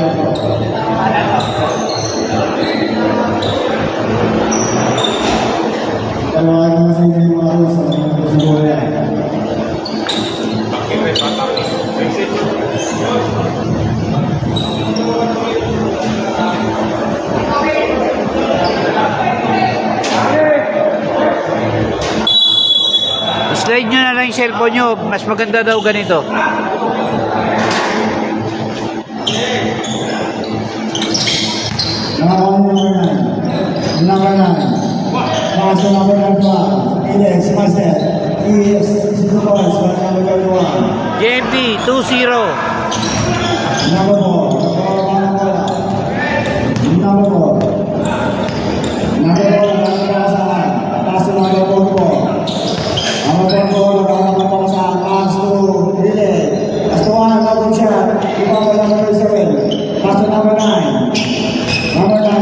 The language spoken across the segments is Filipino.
Slide nyo na lang yung cellphone nyo. Mas maganda daw ganito. Number 9. Master number 1. Ilex, Master. Ilex, 6 points. Number 21. JMP, 2-0. Number 4. Number 4. Number 4. Master number 44. Number 44. Number 44. Master 2. Ilex. Master 1. Number 7. Number 7. Master number 9. Number 9.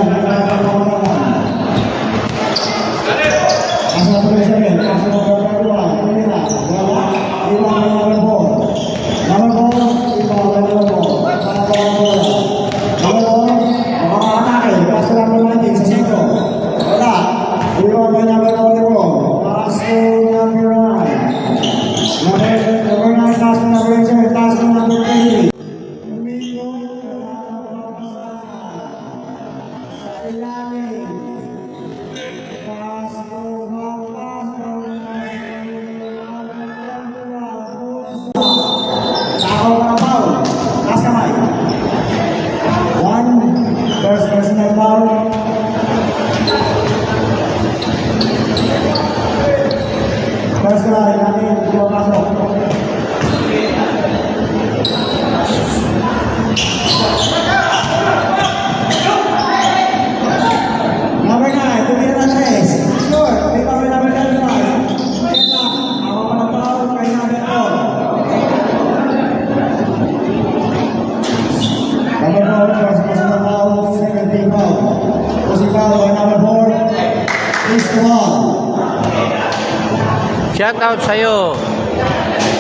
Shout out sa'yo,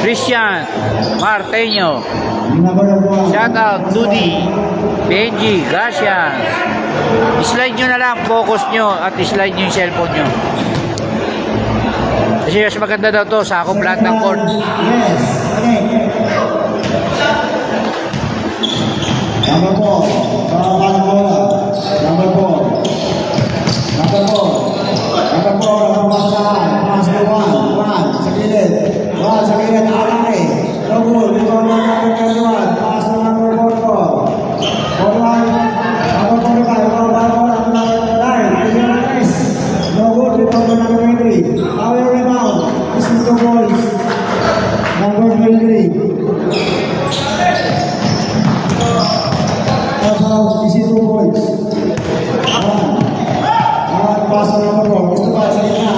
Christian Marteño. Shout out Dudy, Benji, Gracias. Slide nyo na lang, focus nyo at slide nyo yung cellphone nyo. Kasi mas maganda daw to, sakop lahat ng court. Yes, okay. Number 4. Number 4. Number 4. Number 4. Master 1. Sa gilid. 1 sa gilid. Alaki. No good. Ito ang number 21. Master number 44. 41. Number 45. Number 9. No good. Ito ang number 20. Power rebound. This is the boys. Number 23. This is the boys. Pasok number 4. Gusto ba sa gitna?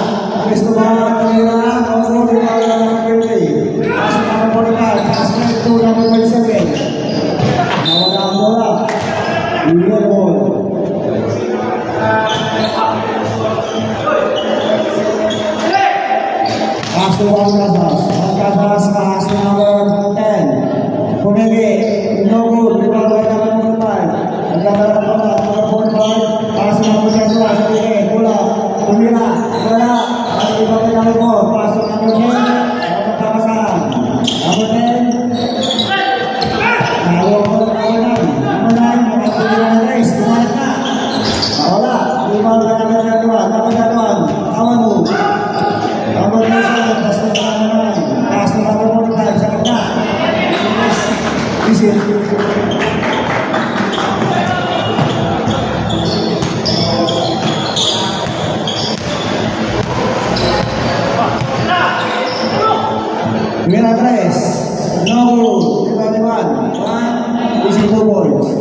Gusto ba kanina? No good. Number 20. Pasok number 45. Pasok number 27. Nawala ang bola. Illegal ball. Pasok Casas. Pasok number 10. Pumili. No good. Number 45. Number 45. Pasok number 21. Bola. Pumila. Bola. Number 4. Pasok number 10. Pagkakasahan. Number 10. Nawag ko number 9. Number 9. Makapili na ng race. Tumalit na. Wala. Ibang na number 21. Number 21. Awan mo. Number 27. Pasok number 9. Pasok number 45. Sa kanya. Visit. Mira 3. No good. 21. 1. This is 2 points.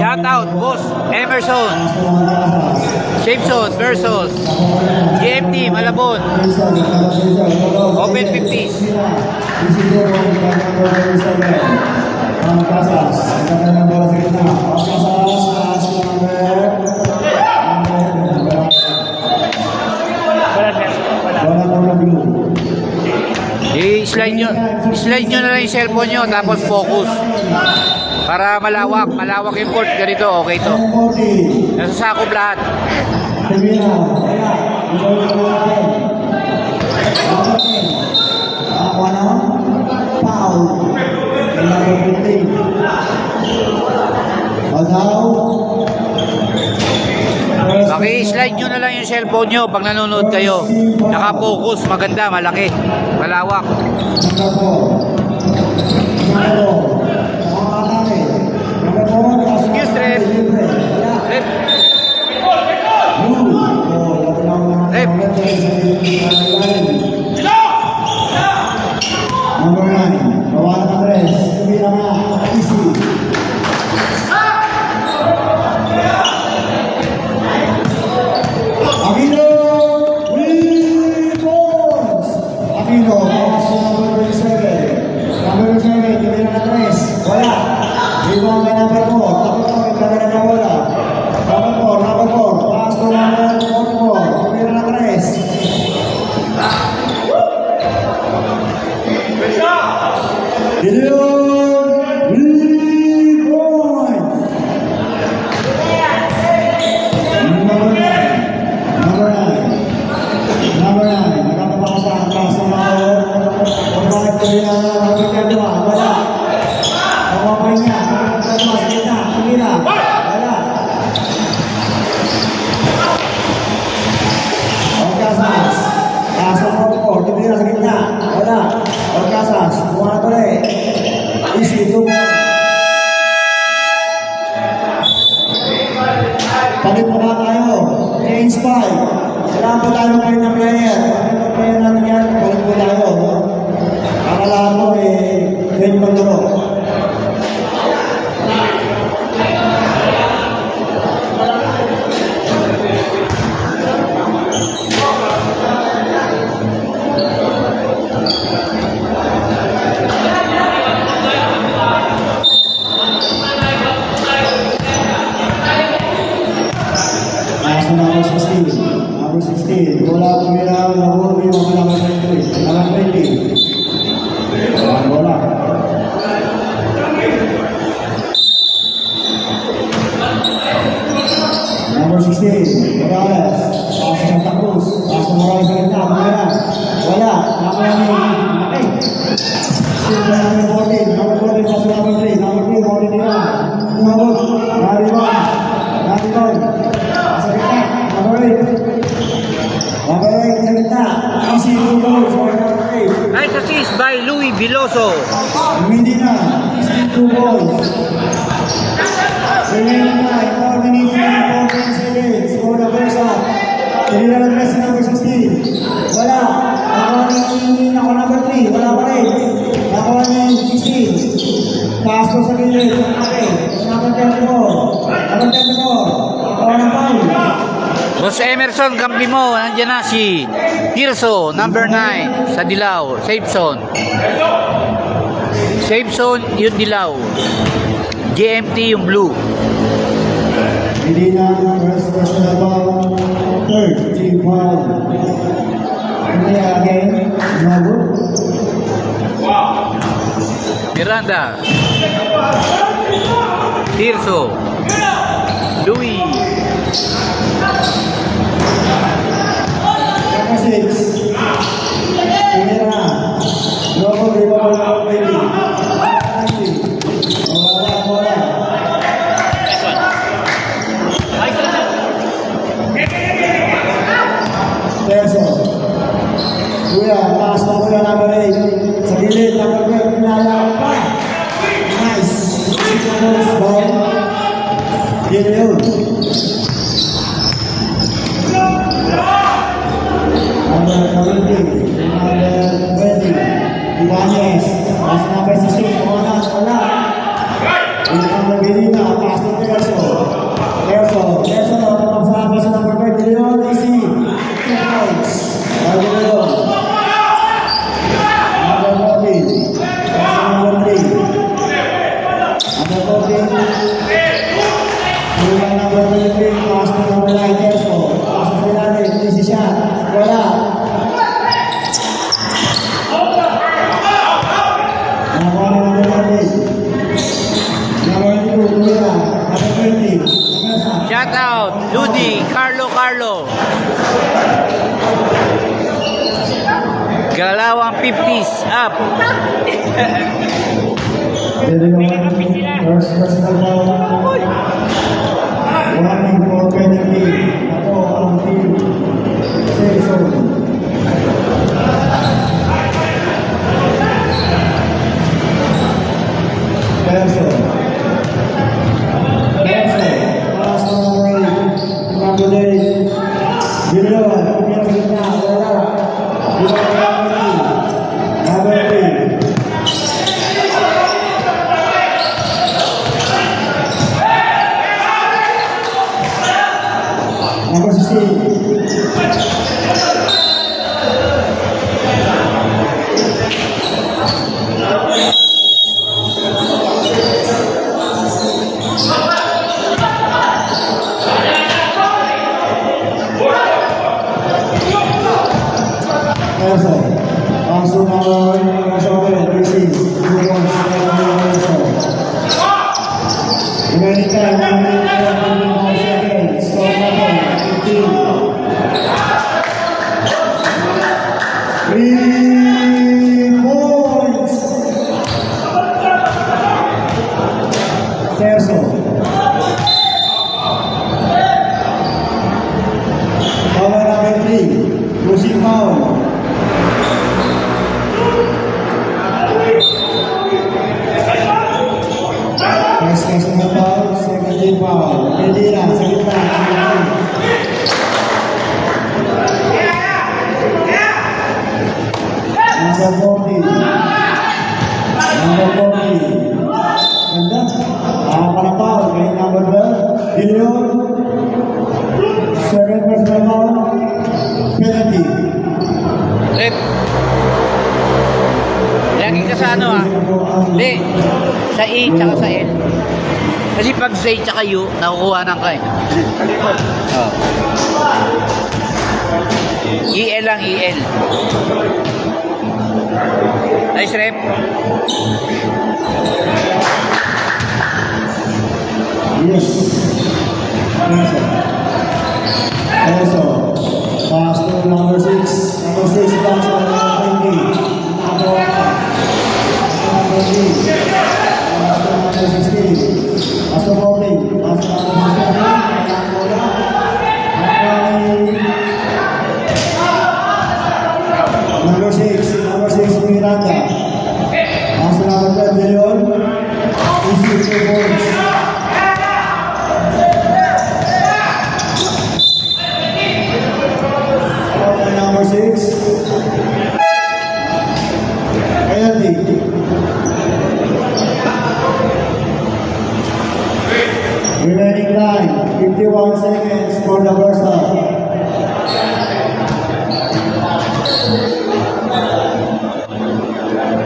Shoutout, Boss Emerson. Shapson versus GMT Malabon. Open 50s. I-slide nyo na lang yung cellphone nyo tapos focus. Para malawak yung court. Ganito, okay to. Nasasakop lahat. Paki-slide nyo na lang yung cellphone nyo pag nanonood kayo. Naka-focus, maganda, malaki, malawak. Excuse, ref. Ref. Ref. Number 9, Kawan Andres, Pilihan na, easy. Aquino, rebounds. Aquino, pasok number 27. Number 27, Pilihan na 3, wala. Rebound kay number 4, tapos ko, itlagay na bola. Number 4, pass to number 44, Pilihan na 3. Gideon Reborn. Number 9. Nakatapasan ang paso na ako. Pagkakit ko rin ang magkakadwa. Wala. Nakapay niya. Nakapay sa kita. Kumila. Wala. Pagkasas. Paso na ako. Kumila sa kita. Wala. Pagkasas. Buwan ko rin. Easy to. Palit mo na tayo. I-inspire. Kailangan po tayo kayo ng player. Ang player natin yan, palit po tayo. Para lahat mo pwede maglaro. Number 16. Bola tumira, labur, may mga number 20. Number 20. Bola. Number 16. Morales. Pasok sa Santa Cruz. Pasok Morales sa ganda. Wala. Number 9. Number 14. Number 14. Pasok number 3. Number 3. Morning nila. Umabot. Naribon. Sa ganda. Number 8. Mabalik sa gitna. Easy to goal for number 8. Nice assist by Louis Biloso. Hindi na. Easy to goal. Remaining na. 4 minutes and 14 seconds for the first half. Hindi na nag-rest si number 16. Wala. Nakuha number 3. Wala pa rin. Nakuha niya yung 16. Pasto sa gilid. Number 10 po. Number 10 po. Nakuha ng foul. Boss Emerson, kampi mo. Nandiyan na si Tirso, number 9, sa Dilaw. Safe zone yung Dilaw. GMT yung blue. Hindi na first na ball. Third, team foul. Hindi again. Nago. Miranda. Tirso. Louis. Number 6. Tumira. Logo di bawah baby. Bola. Terso. Kuya, pass na kuya number 8. Sa gilid, number 12, pinala pa. Nice. Ball. Gideon. Number 20. Ibanez. Pass number 16. Wala. Number Belina. Pass to Terso. out, Ludi, Carlo. Galaw ang 50s up. Pwede naman, first personal foul. Warning for penalty. Ako ang team. Jason. Person. Pass number 8. Number 8. Giliwan. Pumiyak sa gitna. Wala. Number 3. Number 16. Nelson. Paso number PC. 2 points. Remaining time, 1 minute and 25 seconds. Score number 15. 3 points. Terzo. Power number 3. Pushing foul. First personal foul, second team foul. Medina, sa gitna. Number 40. Number 40. Ganda. Para foul kay number 12. Gilion. Second personal foul. Penalty. Rep. Lagi ka sa ano Hindi. Sa E tsaka sa L. Kasi pag Z tsaka U, nakukuha ng ka eh. Oh. EL lang, EL. Nice rep. Yes. Also, pass to number 6. Number 6 comes on number 20. Number 3. Pass to number 16. Pass to 40. Pass to number 6. Number 6, Miranda. Pass to number 12, Leon. Easy 2 points. Number 6. Penalty. Remaining time, 51 seconds for the first half.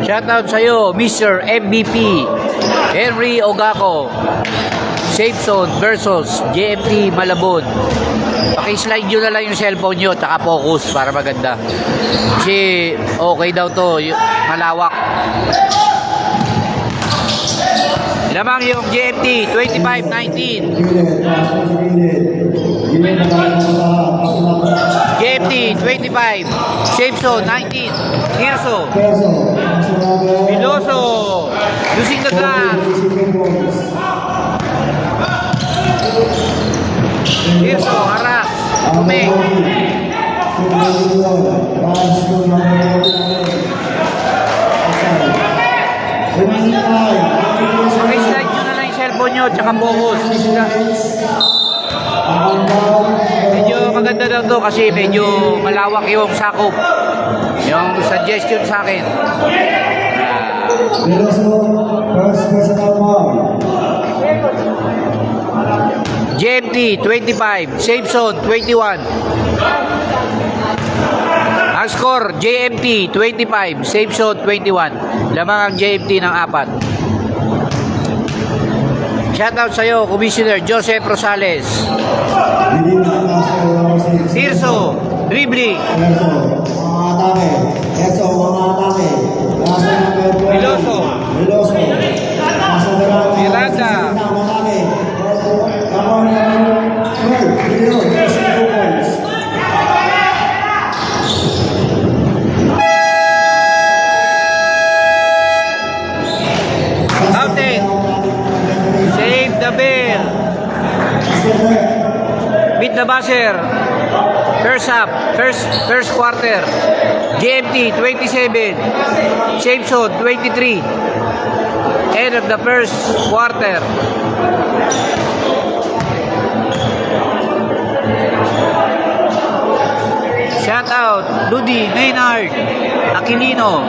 Shoutout sa'yo, Mr. MVP, Henry Ogako. Safe Zone versus JMT Malabon. Paki-slide nyo na lang yung cellphone nyo, taka focus para maganda. Kasi okay daw to, malawak. Lamang yung JMT 25-19. JMT 25, Safe Zone 19. Tirso. Piloso. Using the glass. Tirso, haras. Kumeng. Slide nyo na lang yung cellphone nyo, tsaka focus. Medyo maganda lang to kasi medyo malawak yung sakop. Yung suggestion sa akin. JMT 25, Safe Zone 21. Ang score, JMT 25, Safe Zone 21. Lamang ang JMT ng 4. Shoutout sa'yo, Commissioner Joseph Rosales. Tirso, dribbling. Piloso. Miranda. the bell. Beat the buzzer. First half, first quarter. GMT 27, Safe Zone 23. End of the first quarter. Shout out Ludi Maynard Aquilino.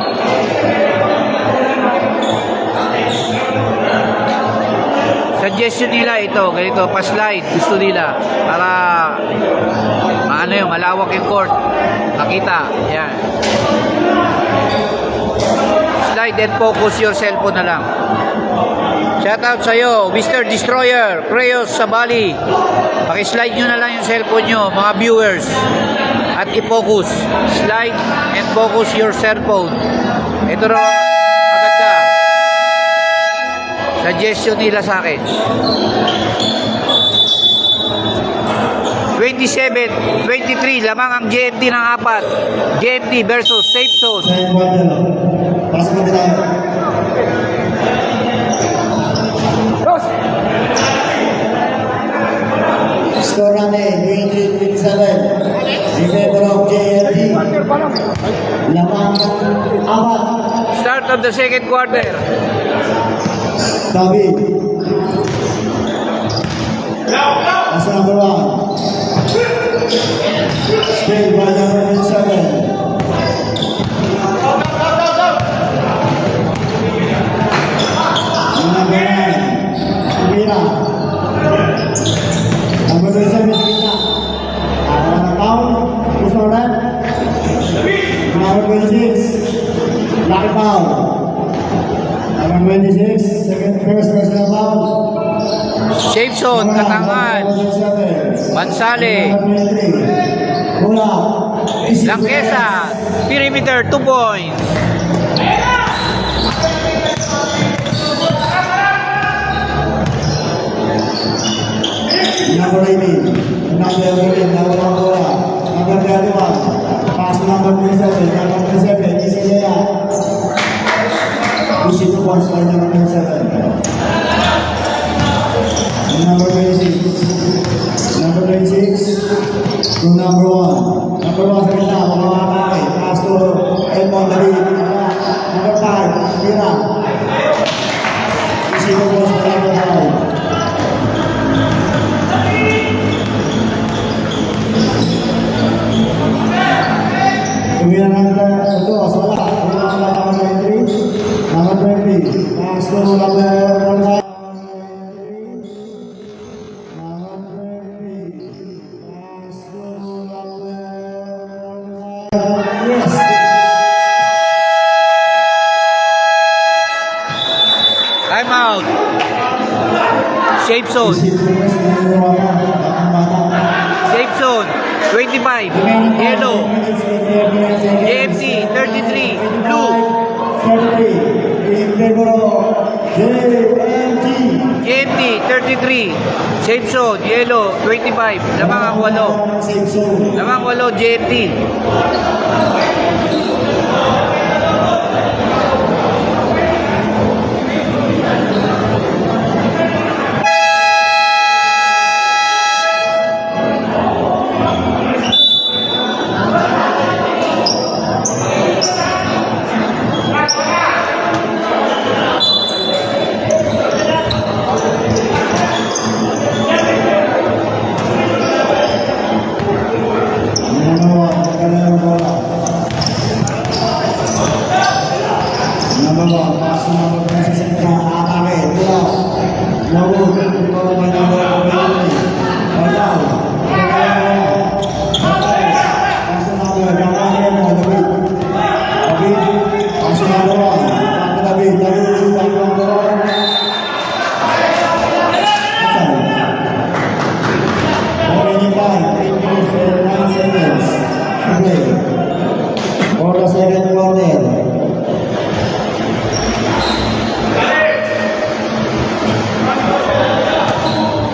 Suggestion nila ito, ganito, pa-slide, gusto nila para ano yung malawak yung court, makita, yan. Slide and focus your cellphone na lang. Shout out sa'yo, Mr. Destroyer, Creos Sabali. Paki-slide nyo na lang yung cellphone nyo, mga viewers, at i-focus. Slide and focus your cellphone. Ito rin maganda. Suggestion nila sa akin. 27, 23, lamang ang GMT ng 4. GMT versus Safe Zone. Pasok na tayo. Score natin, 23-27. In favor of JLT. Lamang 4. Start of the second quarter. David. That's number 1. Still by number 7. Number 9. Kumira. Number 27. Kumira. Foul. Who's for that? Number 26. Lucky foul. Number 26, first personal foul. Safe Zone, Katangan. Bansale. Langkesa. Perimeter, 2 points. Number 18. Number 31. Pass to number 27. Number 27. Easy layup. Easy 2 points by number 27. Number 26. Number 26 to number 1. Number 1 sa gitna, mga kakay. Pass to Edmond David. Number 5, Mira. Easy 2 points by number 5. Tumira number 2, wala. Number 23. Number 20. Pass to number 1. Yes. Time out. Safe Zone. Safe Zone. 25. Yellow. JFC. 33. Blue. 33. In favor of JMT. JMT. 33. Safe Zone. Yellow. 25. Lamang ang 8. Safe zone. Lamang 8. JMT.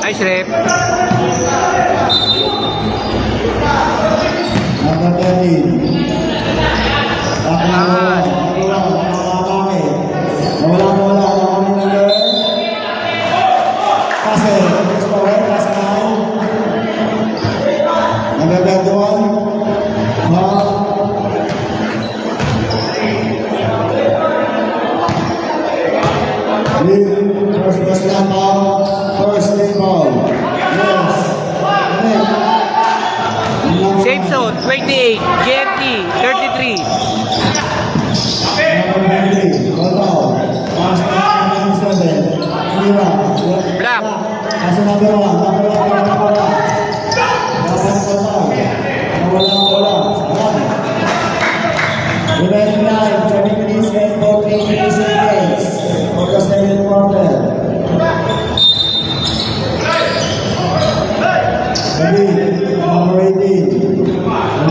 Nice rep. Number 13. Tangan. Wala. Pass Lead, first personal foul, first team foul. Yes. Next. Safe zone, 28. JFT, 33. Number 20, Gotao. Pass to 7. Kira. Black. Pass to number 1. Number 1, Gotao. Nawala. Remaining time, 20 minutes and 14 seconds for the second quarter. Ready, number 18,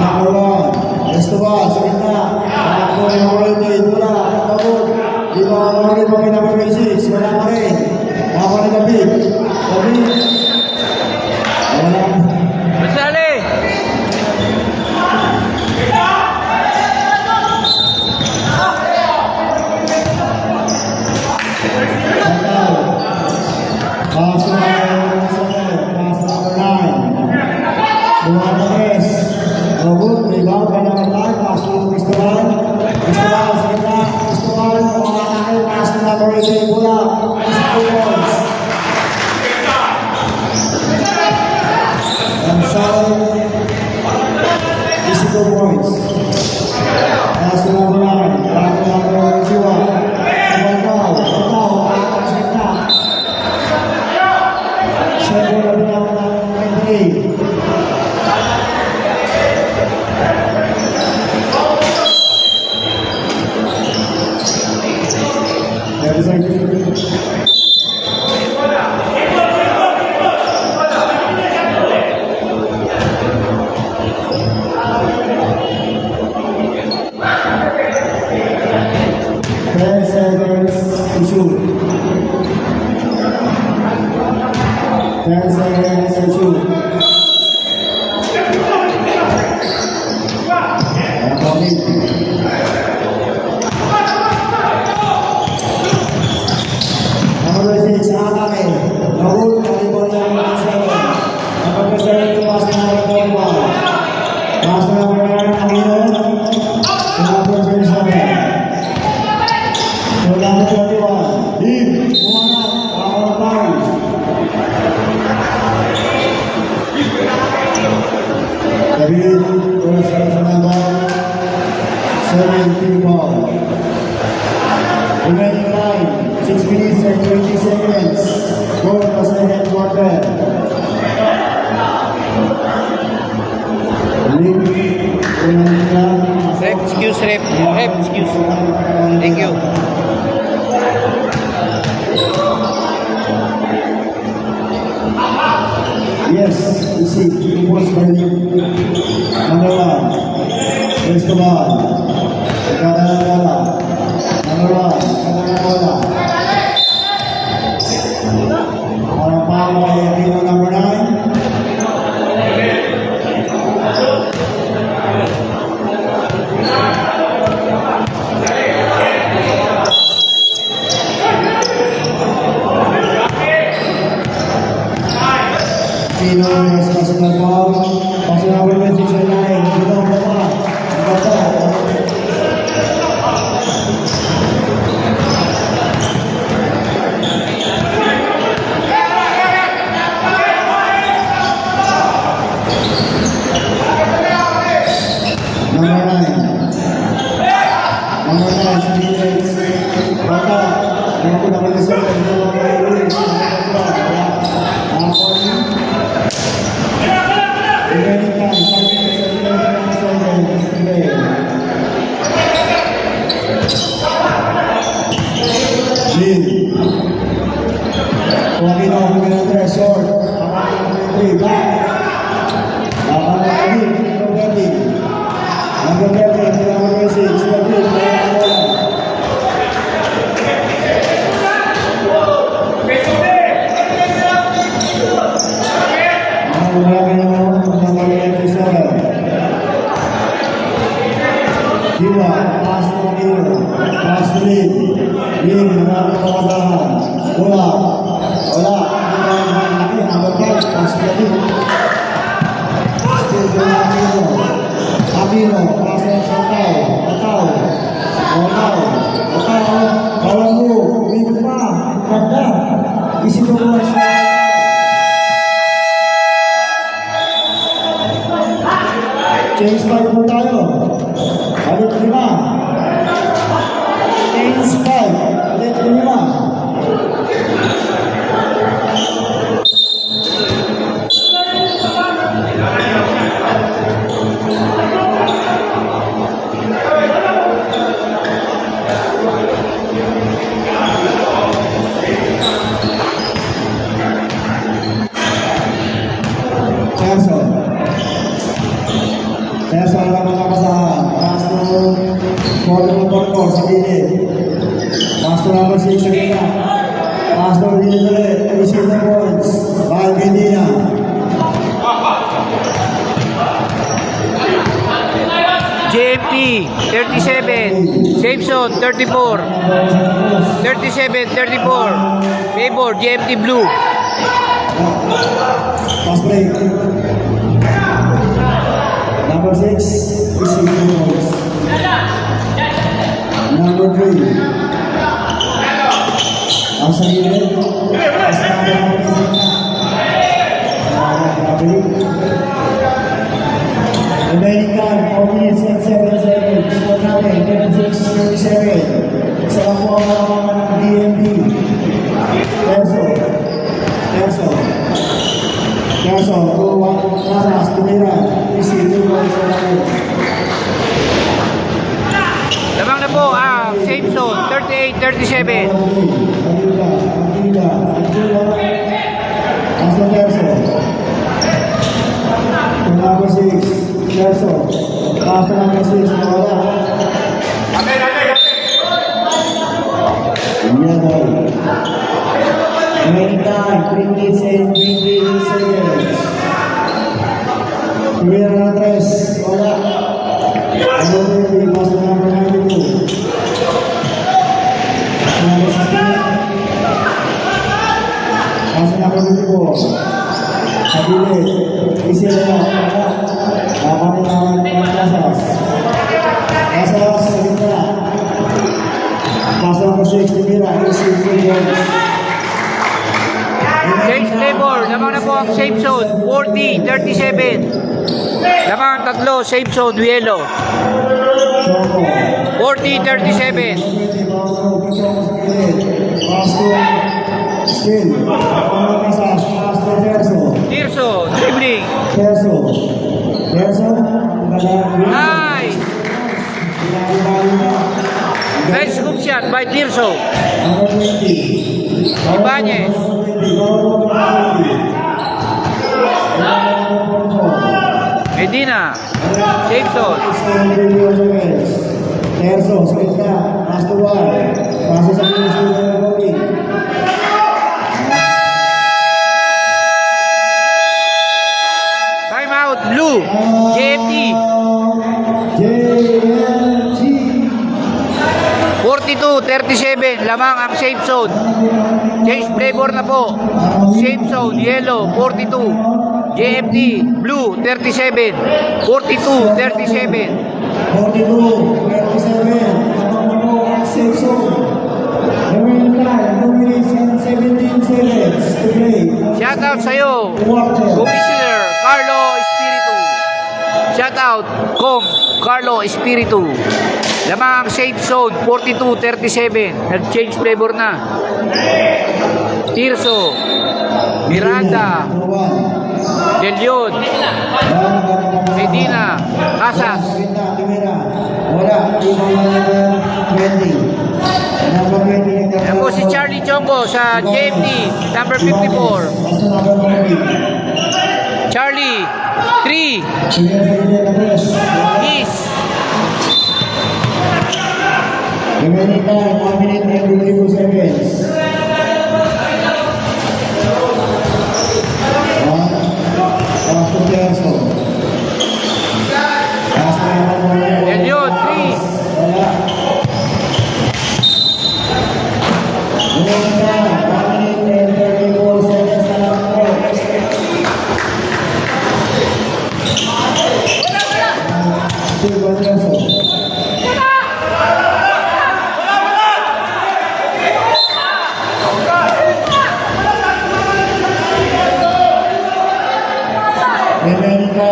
number 1, Esteban, sa gitna, ako number 18, wala, tabot, di ba mahulit kami number 26, wala pa rin, ako ni David, wala, Masali! pass number 7, pass number 9, Dumanes, Robot, rebound by number 9, pass to Cristobal, Cristobal, sa gitna, Cristobal, kumakakay, pass to number 18, wala, pass to points. Gonzalo, 22 points. Pass to number 9, back to number 21, Bantao, pass gitna. Siyempre, labi naman ng 28. Ten seconds to shoot. 10 seconds to shoot. Number 6, Akame. Rahul, Kalibon number 7. Number 7, pass to number 21. Pass to number 9, Amino. Number 27. To number 21. Lead, Muhammad, Ahmad Pari. David, first personal ball, 17 ball. Remaining time, 6 minutes and 20 seconds. Go to the second quarter. Rep, excuse, rep. Rep, excuse. Thank you. Yes, you see, it was by number 1, Escobar, Cadanabola, number 1, Cadanabola. Para foul by Aquino, number 9. Aquino has personal foul. Personal foul by 6 and 9. Aquino, number 9. Number 9, Felix. Baka, ako naman isa ka dito mga Felix. Remaining time, 5 minutes and 11 seconds to play. Lead. Aquino, Aquino, short. Aquino, back. Number 30, number 6, David, Diwa, pass to Aquino, pass to Lee. Lee, maraming kawasahan. Wala. Number 5, pass to David. Still to Aquino, pass to Bantao. Bawal mo, ikot pa. 22 points. Change 5 po tayo. Balik 5. Change 5. Balik 5. Terso ang makakasahan. Pass to Porto sa gilid. Pass to number 6 sa gilid. Pass to gilid ulit. Receive the points. Bahal Medina. JMT 37, safe zone 34, 37, 34, favor JMT Blue. Pass break. Number 6, receive the points. Number 3. Ang sa gilid. Pass remaining time, 4 minutes and 7 seconds. Score natin, 26-37. Isa lang po ang mga ng DMD. Terso, 2-1, Casas, tumira. Receive 2 points for natin. Lamang na po ang safe zone 38-37. Antila. Paso Terso. Number 6. Terso. Paso number 6. Nawala. Yan boy. Remaining time. 3 minutes and 28 seconds. Tumira na 3. Wala. Ano ba yung paso number 92? Paso number 16. Paso number 24. Sa gilid. Isip na. Dapat naman ng Casas. Casas sa gitna. Paso number 6. Tumira. Isip 2 points. Safe labor, lamang na po ang safe zone 40-37. Lamang ang tatlo, safe zone yellow 40-37. Tirso, dribbling. Nice. Nice scoop shot by Tirso. Ibanez. Medina, safe zone. Terso, sa gitna, pass to 1. Paso sa gilid. Time out, blue. JFT. 42-37, lamang ang safe zone. Change flavor na po. Safe zone, yellow, 42. JFT, blue, 37. 42-37. 42-37. Habang po ang safe zone. Remaining time, 2 minutes and 17 seconds to play. Shout out sa'yo, Commissioner Carlo Espiritu. Shout out, Carlo Espiritu. Lamang ang safe zone, 42-37. Nag-change flavor na. Tirso, Miranda, Delion, Medina, Casas. Yan po si Charlie Chongo sa JMT, number 54. Charlie, 3, East. Remaining time, 1 minute and 22 seconds. Delion, 3.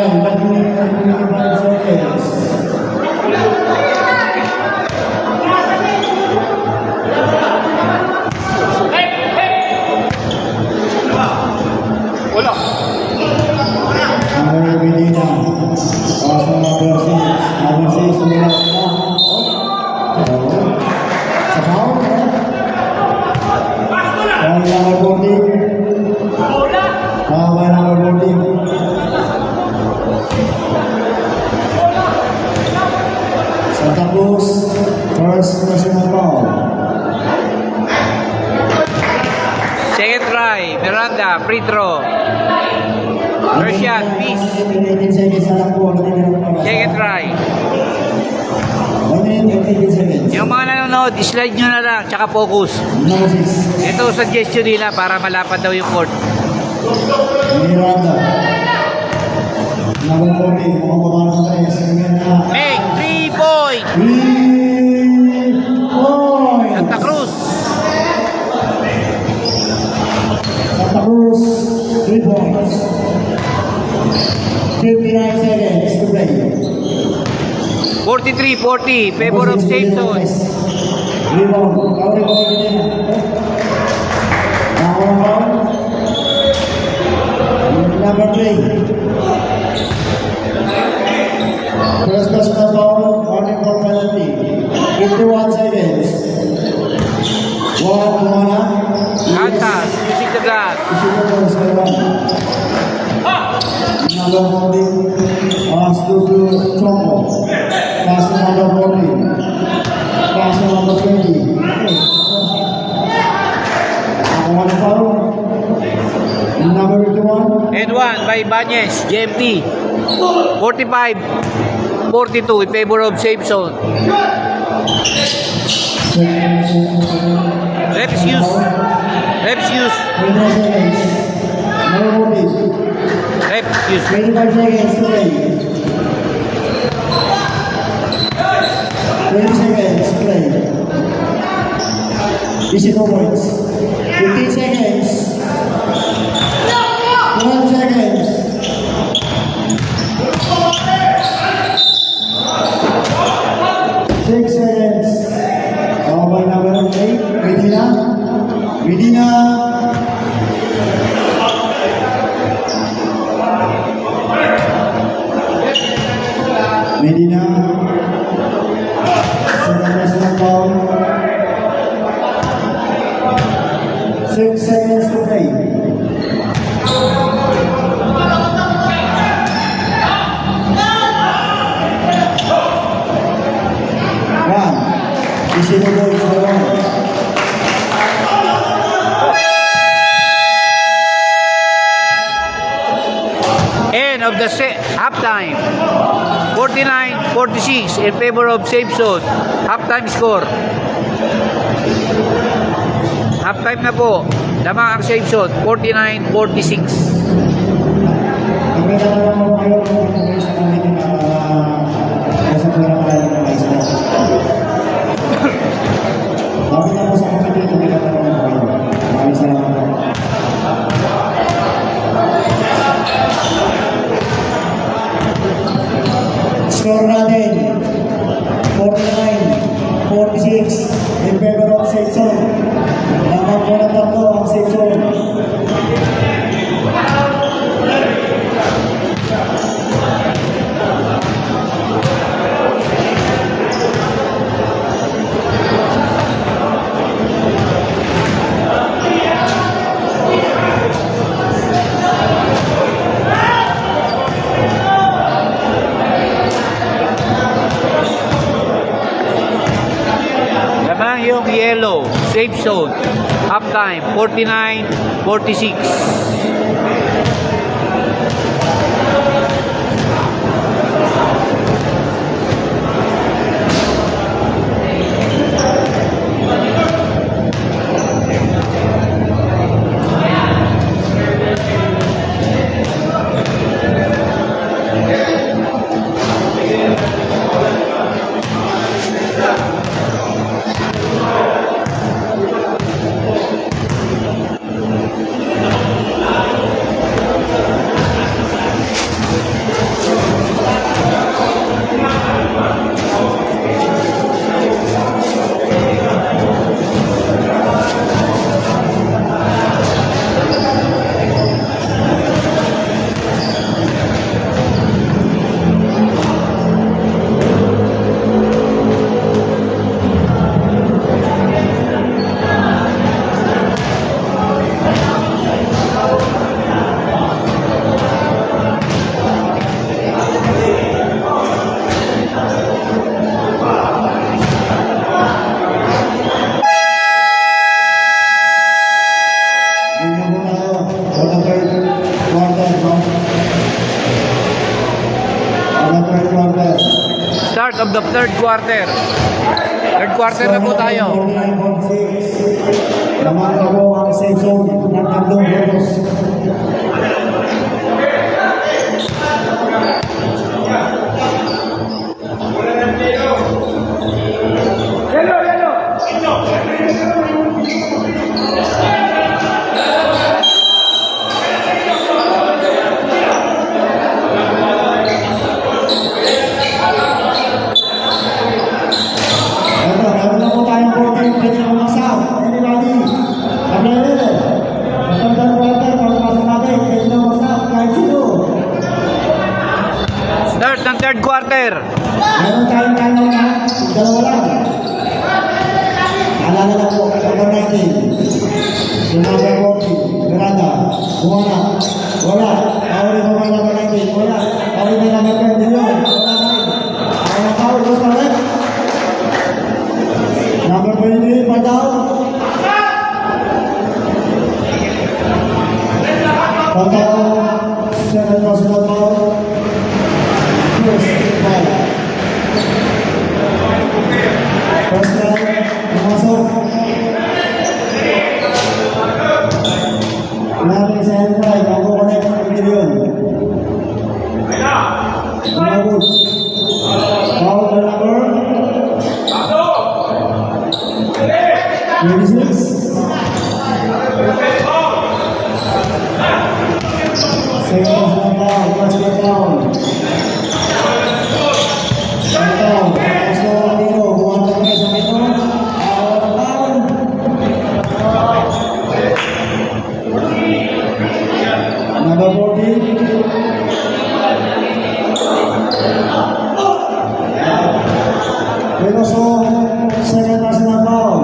time. 1 minute and 25 seconds. Number Medina. Pass na number 6. Number 6, wala na. Sa foul, Foul number 14. Foul number 14. Santa Cruz, first personal foul. Second try, Miranda, free throw. First shot, miss. 18 seconds na lang po. Second try. 1 minute and 18 seconds. Yung mga nanonood, slide nyo na lang, tsaka focus. Moses. Ito suggestion nila para malapad daw yung court. Miranda. Number 14, mukhang babang sa 3. Miranda. Make 3 point. 3 points. Santa Cruz. Santa Cruz, 3 points. 59 seconds to play. 43-40, favor of safe zone. Rebound. Counter ball din. Number 3. First personal foul, warning for penalty. 51 seconds. Kumana. Kansas, using the glass. Number 14, pass to Choco. Pass to number 14. Pass to number 20. One foul. Number 51. And one by Banyes, JMT. 45-42 in favor of safe zone. Reps use. 20 seconds. No notice. Reps use. 25 seconds to play. 20 seconds to play. Easy 2 points. 15 seconds. 12 seconds. 6 seconds. By number 8, Medina. Medina. Medina. Second personal foul. 6 seconds to play. One. Easy to go, it's the one. End of the halftime. 49-46 in favor of safe zone. Halftime score. Halftime na po. Lamang ang safe zone. 49-46. Maganda naman mo kayo kung may sa committee na nasa pera tayo ng mga isla. Bakit na po sa committee kung may natanong mo kayo? Maraming salamat po. Score natin 49-46 in favor of safe zone. Lamang po na tatlo ang safe zone. Lamang yung yellow. Safe zone. Halftime. 49-46. of the third quarter. Third quarter na po tayo. 49.6. Naman na po ang safe zone ng tatlong Helos. Ito, meron na po tayong 14. Pwede na umasaw. Anybody? Pag-level. Matandang quarter, pagpasok natin. Pwede na umasaw. Kahit sino. Start ng third quarter. Meron tayong timeout na. Dalawa lang. Alala na po. Number 19. Number 40. Miranda. Buwana. Wala. Tawari mo may number 19. Wala. Tawari may number 20. Yun. Wala na rin. Wala tawari. Gusto na rin. Number 23, Pagdaw. Pagdaw, 7 personal foul. First foul. Personal, pumasok. Namin sa N5, ako connect ng million. Umabot. Foul na number. 26. Second down, first down. Down, Pasto Aquino, buwan na rin sa ito. Down. Number 40. Veloso, second personal foul.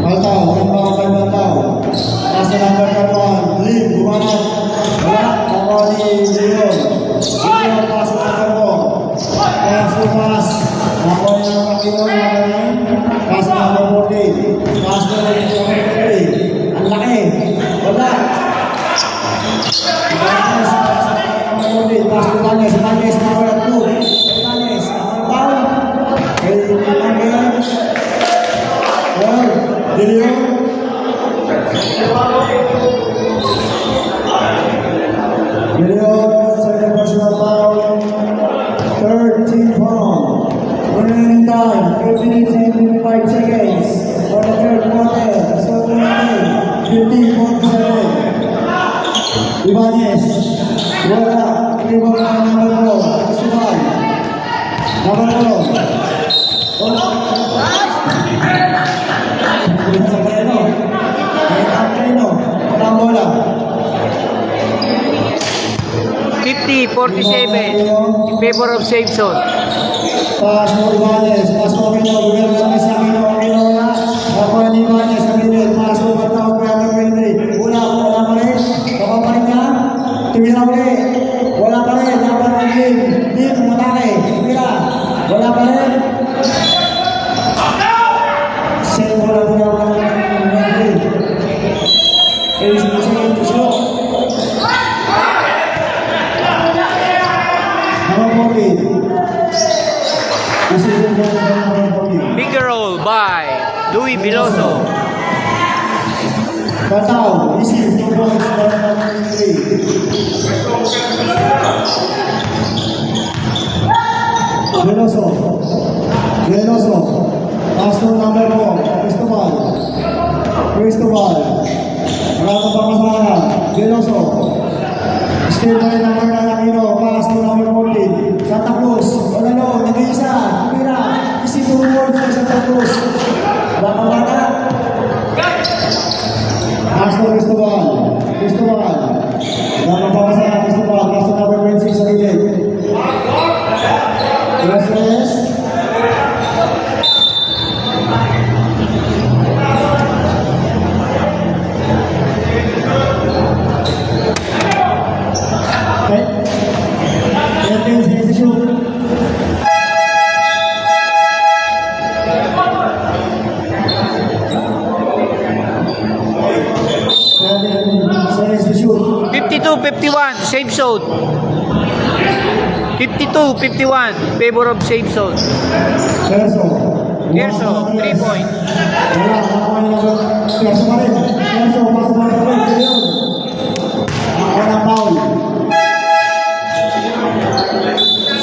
Baltaw, number 5 Baltaw. Nasa number 1, Lim, bumanat. Wala, ako ni Leon. Leon, pasok ang karbo. Pass to pass. Ako ni Aquino, number 9. Pass to number 40. Pass to number 20. Ang laki. Wala. Pass to Tanes. Tanes, number 2. Tanes, number 1. De Leon. De Leon, second personal foul. 13 foul. Remaining time, 8 minutes and 5 seconds. For the third quarter, score 15-47. Ibanez. Wala. Rebound by number 4. Esteban. Number 4. Kulit sa pleno. Kahit ang pleno. Ang bola. 50-47 in favor of safe zone. Pass mo Ibanez. Pass mo Aquino. Bigyan mo sa Aquino. Aquino na. Ako ni Ibanez sa middle. Pass mo Baltaw. Kaya may 23. Wala pa rin. Kapaparin niya. Tumira ulit. Wala pa rin. Dapat ang Lim. Lim, matake. Tumira. Wala pa rin. Same bola niya ang Lim. Kaya siya ito siya. Bigger roll by Louis Biloso. Baltaw, receive 2 points for number 3. Veloso. Veloso. Pass to number 4. Cristobal. Wala ka pa kasama. Veloso. Still tayo number 9 Aquino. Pass to number 14. Santa Cruz. Olano. Nag-iisa. Pira. Receive 2 points for Santa Cruz. Baka-baka. Pass to Cristobal. Wala ka pa kasama. Cristobal. Pass to number 26 sa gilid. Rest. 51, safe zone. 52, 51, favor of safe zone. Perso. Gerso, 3 points. Wala, nakuha nila ba? Perso pa rin. Perso, pasok pa rin. Ayun. Ako ng foul.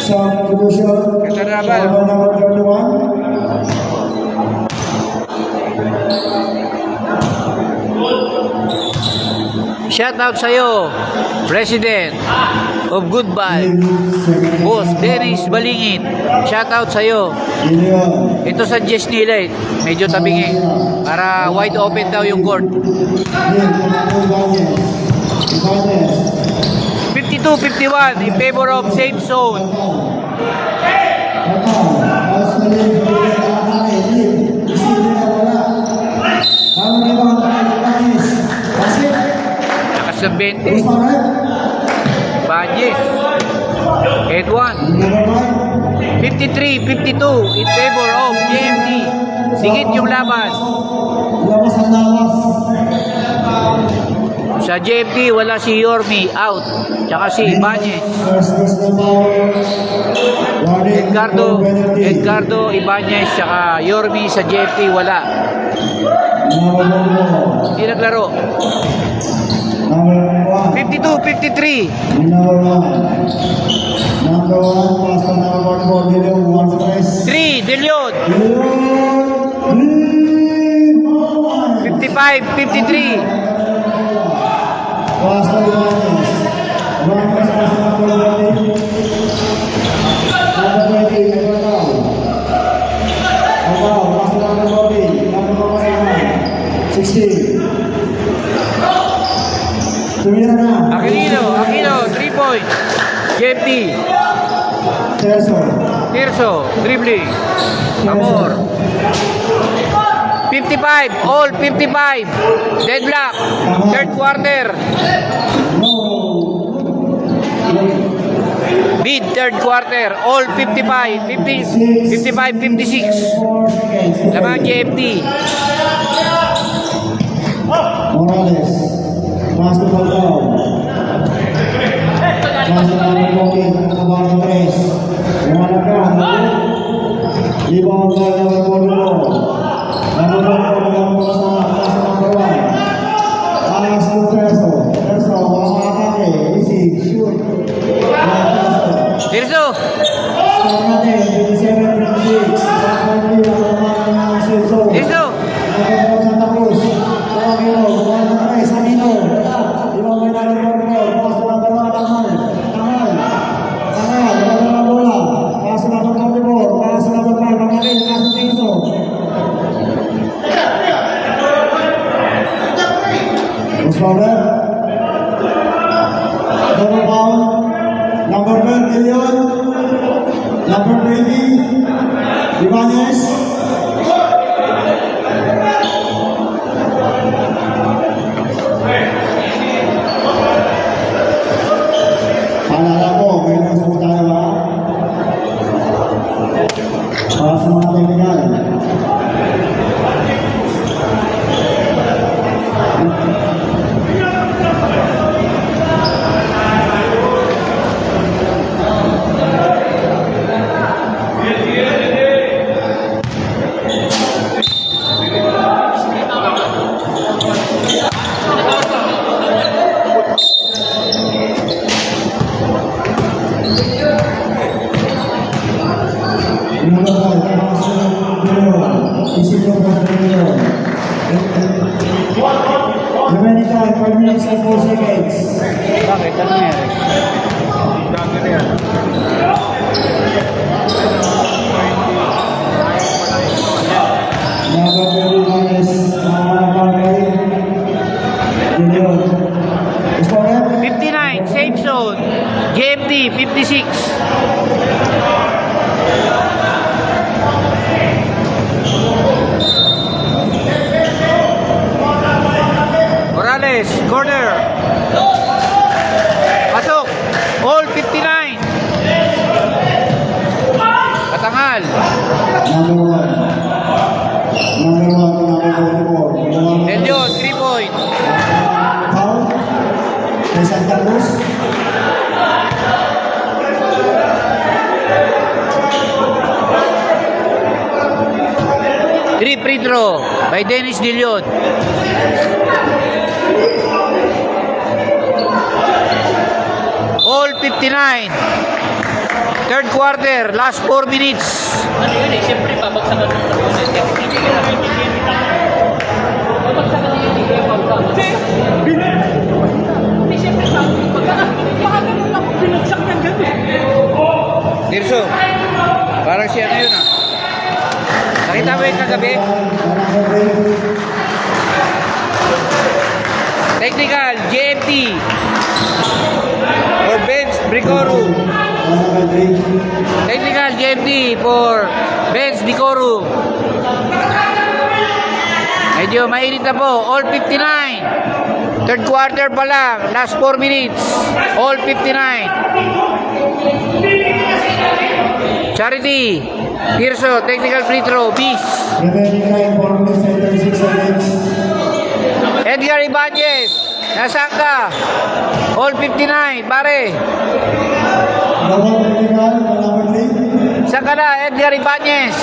Substitution. Katarabal. Foul number 31. Shout out sa'yo, President of Goodbye, Boss Dennis Balingit. Shout out sa'yo. Ilion. Ito sa Jess nila eh. Medyo tabingi. Para wide open daw yung court. 52-51 in favor of safe zone. Lakas ng 20. Badges. Head 1. 53-52 in favor of JMD. Sigit yung laban. Lawas ang lawas. Sa JMD, wala si Yormi out. Tsaka si Ibanez. Edgardo Ibanez, tsaka Yormi sa JMD, wala. Hindi naglaro. 52-53. Number 1, pass to number 4, Dilion, one press. 3, De Leon. 55-53. Pass to Ibanez. Ibanez, pass to number 20. Number 20, Ebonao. Ebonao, pass to number 40. Number 16. Tumira na. Aquino, 3 points. JMD. Tirso, dribbling. Amor. 55, all 55. Deadlock. Third quarter. Mid third quarter. All 55. 55-56. Laban JMD. Morales. Pass to Balcao. Pass to number 14. Number 3. Lumalagyan. Ibang guy number 44. Number 44. Pass to number 1. Pass to Terso. Terso. Mamakake. Easy. Shoot. Tirso. Start natin. 57-56. Tirso. Santa Cruz. Camino. Camino. Ibang guy number 44. Pass to number 1. Tangal. Wala na bola. Pass to number 44. Pass to number 5. Magaling. Pass to Terso. Osvaldo. Double foul. Number 12, Ilion. Number 20, Ibanez. Paalala ko, may nasa po tayo ha. Para sa mga technical. Remaining time, 5 minutes and 4 seconds. Bakit? Ano nangyari? Number 21 is Barangay. Ilion. Scorer? 59, safe zone. JMD, 56. Morales, corner. Pasok. All 59. Katangal. Number 1. Number 1 to number 24. Del Leon, 3 point. Foul. Kay Santa Cruz. Three free throw by Dennis De Leon. All 59. Third quarter, last 4 minutes. Ano yun eh, siyempre babagsakan ng babagsakan ng hindi hindi siyempre baka ganun ako pinagsak ng gano'n. Tirso, parang si ano yun ah. Nakita mo yung kagabi? Technical, JMT. For Benz Bricoru. Technical, JMT for Benz Bricoru. Medyo mainit na po. All 59. Third quarter pa lang. Last 4 minutes. All 59. Charity. Tirso, technical free throw. Bis. Edgar Ibanez. Nasaan ka? All 59. Pare. Saan ka na? Edgar Ibanez.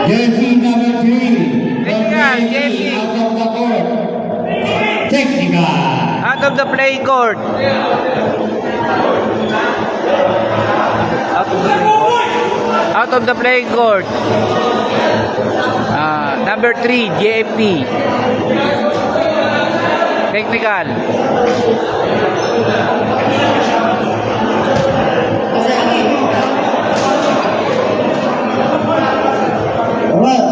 Jersey number 3. Technical, Jersey. Out of the court. Technical. Out of the playing court. Out of the playing court. Number 3, JFT. Technical. Alright.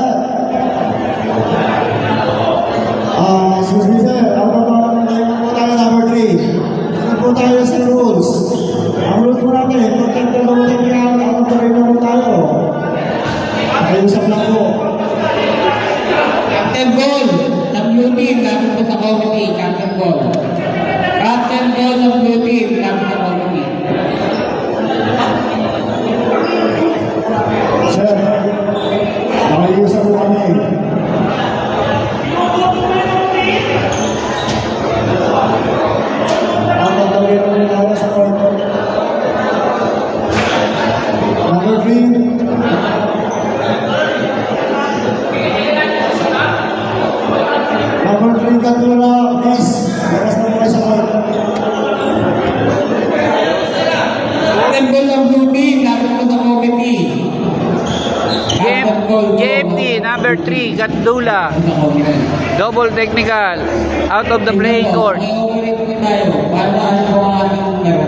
Excuse me sir, po tayo number 3. Sunod po tayo sa rules. Ang rules po natin, importante na po tayo, ang tayo na po tayo. Pakiusap lang po. Captain Ball ng Blue Team, lapit po sa committee, Captain Ball. Captain Ball ng Blue Team, lapit sa committee. Sir, pakiusap po kami. Ang pagkawin ng tayo sa court. Number 3. Number 3 Katula, please. Lakas na po sa court. Captain Ball ng Blue Team, lapit po sa committee. Captain Ball, JFT, number 3, Gandula. sa committee. Double technical. Out of the playing court. May operate po tayo, para ano po ang ating laro.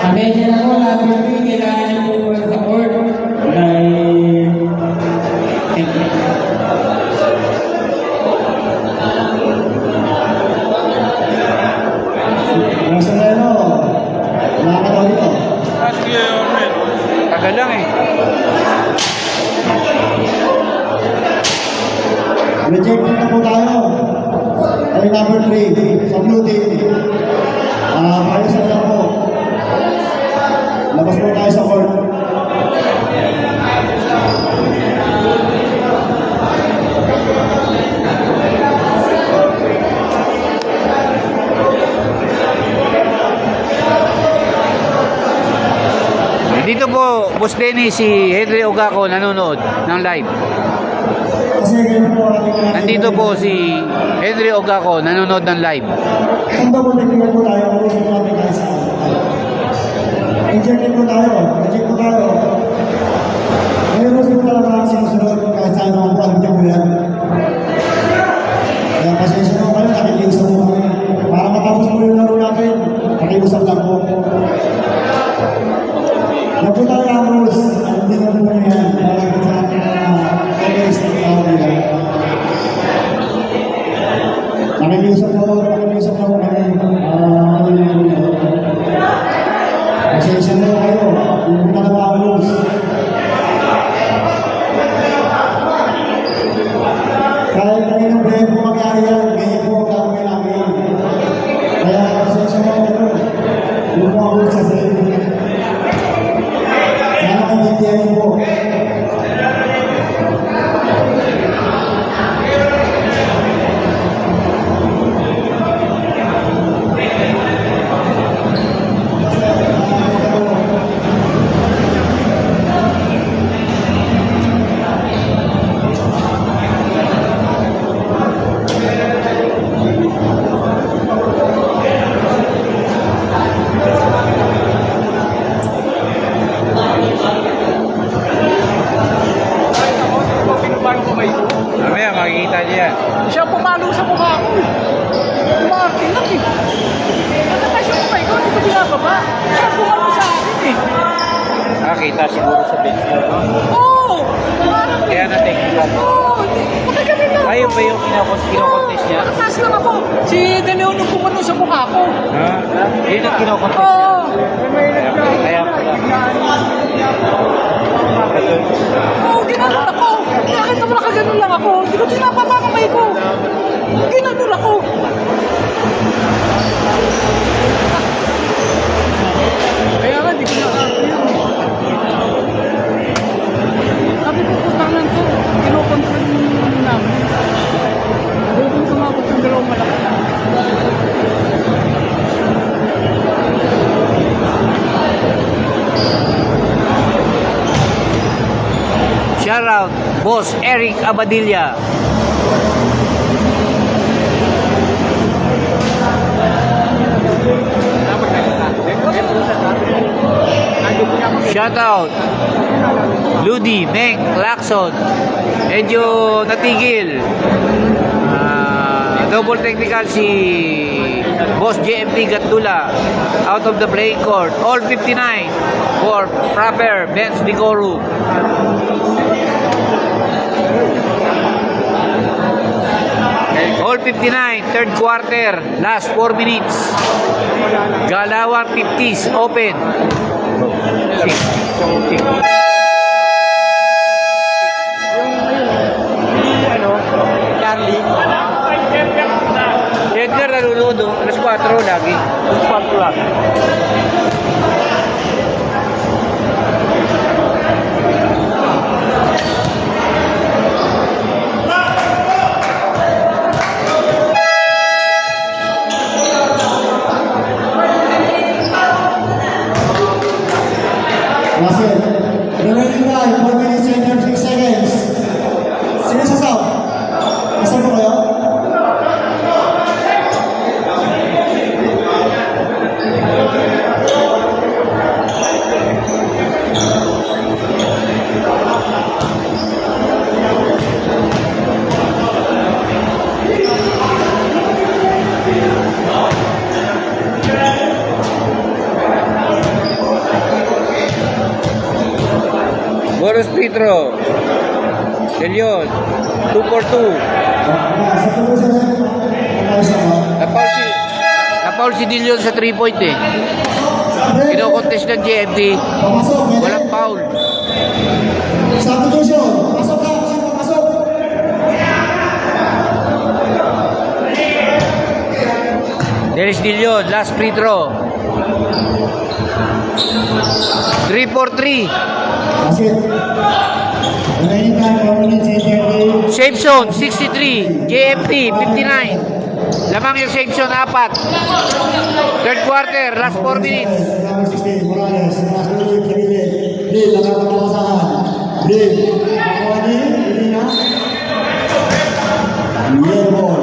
Attention ako, number 3, kailangan niyo po sa court. Dahil, Marcelino, wala ka daw dito. Tagal lang eh. Rejected na po tayo. Ay number 3, sa blue team. Pakiusap lang po. Labas po tayo sa court. Dito po, Boss Denny, si Henry Ogako nanonood ng live. Kasi ganyan po ating mga... Nandito po si Henry Ogako nanonood ng live. Saan daw po technical po tayo? Kung gusto natin kahit saan. Rejected po tayo. Reject po tayo. Ngayon gusto po talaga ang sinusunod kahit saan ako alam niyo po yan. Kaya pasensya mo kayo, nakikiusap mo kami. Para matapos po yung laro natin, nakikiusap lang po. Yan po tayo ang rules. Hindi na po yan. Para po sa ating always na tao nila. Nakikiusap po kami. Pasensya mo kayo. Hindi po talaga ang rules. Kahit kaninong break po magyari yan, ganyan po ang gagawin namin. Kaya pasensya mo kayo. Hindi po ang rules kasi. Sana kanintiyan niyo po. mukha ko eh. Umarte lang eh. Nakataas yung mukha ko, hindi ko binababa. Siya bumalo sa akin eh. Nakita siguro sa bench mo, no? Oo! Parang Kaya na-technical. Oo! Nakagaling lang. Ayaw ba yung kinokontest niya? Nakataas lang ako. Si De Leon yung bumalo sa mukha ko. Ha? Yun ang kinokontest niya. Oo! Kaya pala. Oo, ginanon ako. Nakita mo nakaganon lang ako. Hindi ko tinapapa kamay ko. Ginanon ako. Kaya nga, di ko nakakaya. Sabi ko, putangan ko. Kinokontrol namin. Doon sumabot yung dalawang malaki. Shout out, Boss Eric Abadilla. Shout out, Ludi, Meng, Lacson. Medyo natigil. Double technical si Boss JMP Gatdula out of the playing court. All 59 for proper Benz Bicoru. All 59, third quarter, last 4 minutes. Galawang 50s, open. Charlie. Edgar nalulod, alas 4 lagi. Alas 4 lang. Basket. Remaining time, 4 minutes and 36 seconds. Sino sa south? Kasama mo kayo? Boros Petro. Delion. 2 for 2. Sa tulo sila. Sa Napaul si Delion sa 3-point eh. Kino-contest ng JMP. Papasok. Walang foul. Substitution. Pasok ka. Sino papasok? Dennis Delion, last free throw. 3 for 3. Basket. Remaining time, 4 minutes and 30. Safe zone, 63. JMP, 59. Lamang yung safe zone, 4. Third quarter, last 4 minutes. Number 16, Morales. Last minute, Camille. Lee, nakakapakasahan. Lee. Nakuha ni, hindi na. Lee ball.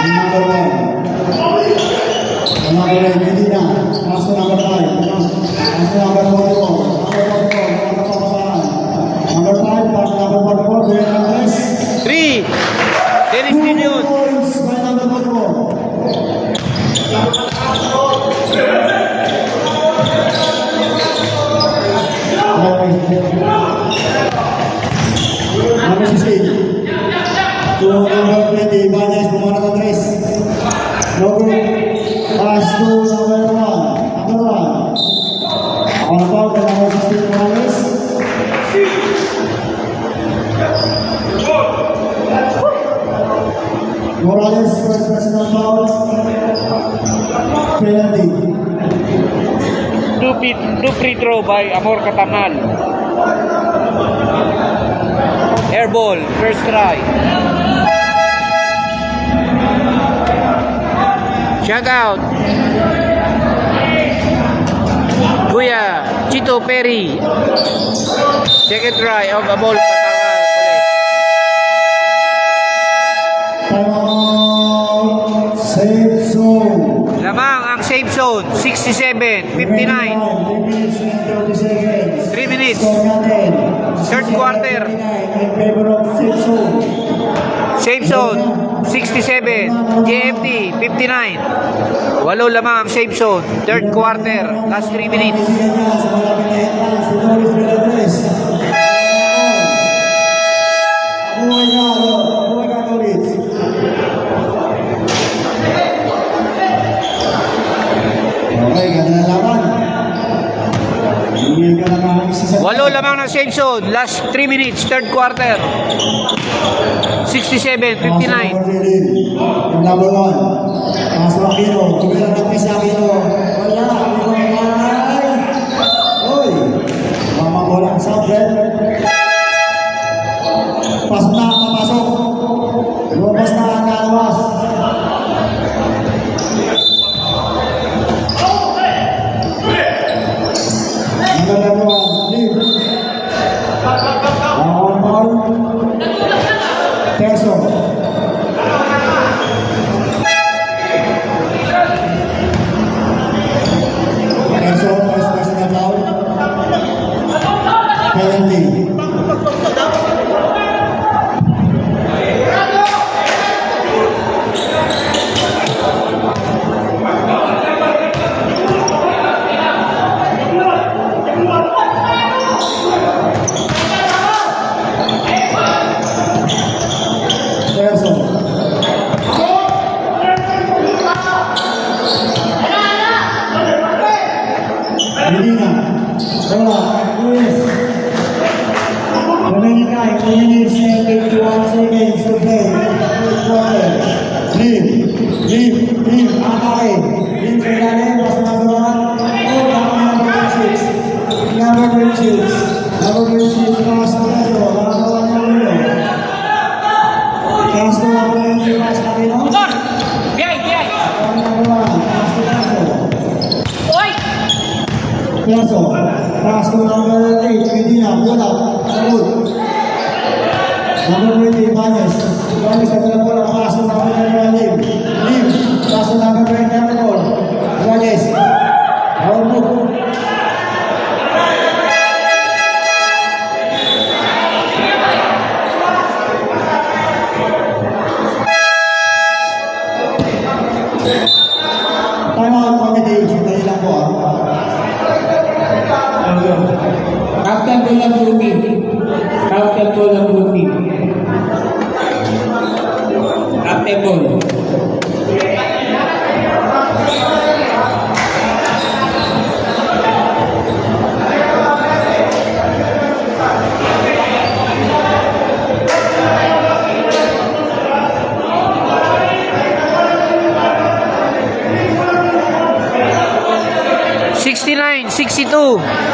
Number 1. Number 9, hindi na. Pass to number 5. Pass to number 44. Number 5, pass to number 44. Kuya Andres. 3. Dennis 2 Delion. points by number 44. Number 16. To number 20, Ibanez, Bumana Andres. No good. Pass to number 1. Number 1. On about the number 16, Morales. Morales, first personal foul. Penalty. Two free throw by Amor Katamal. Air ball, first try. Shout out. Kuya Chito Perry. Second try of a ball. Katamal ulit. Timeout. Safe zone. Lamang ang ang safe zone. 67, 59. 3 minutes and 30 seconds. 3 minutes. Score natin. Third quarter. 69 in favor of safe zone. Safe zone, 67. JFT, 59. 8 lamang ang safe zone. Third quarter, last 3 minutes. Kaibigan niya sa malapit na entrance, si Doris Veladres. Buhay ka, Doris. Okay, ganda na laban. Hindi ka na makakisa sa... 8 lamang ng safe zone. Last 3 minutes, third quarter. 67, 59. Yung number 1. Pasok Aquino. Tumira ng pesa Aquino. Wala. Ay! Uy! Mamagulang subject. Pasok na. Papasok. Lumabas na ang kalawas. Number 1. Leave. Ball. Terso. Terso, first personal foul. Penalty. Terso. Medina. Bola. Luis. Remaining time, 2 minutes and 51 seconds to play. Third quarter. Leave. Atake. Leave sa ilalim. Pas number 1. Number 26. Number 26. Number 26. Pass to Pedro. Nakakawan niya ulo. Pass to number 20. Pass na Pino. Number 1. Pass to Pedro. Perso, pass to number 8, Medina, bola, Saud. Number 20, Ibanez. Ibanez na bola, pass to number 21, Lim, pass to number 20, Amor. Ibanez. Power move. Time out committee, sandali lang po. Captain ball ng blue team. Captain ball ng blue team. Captain ball.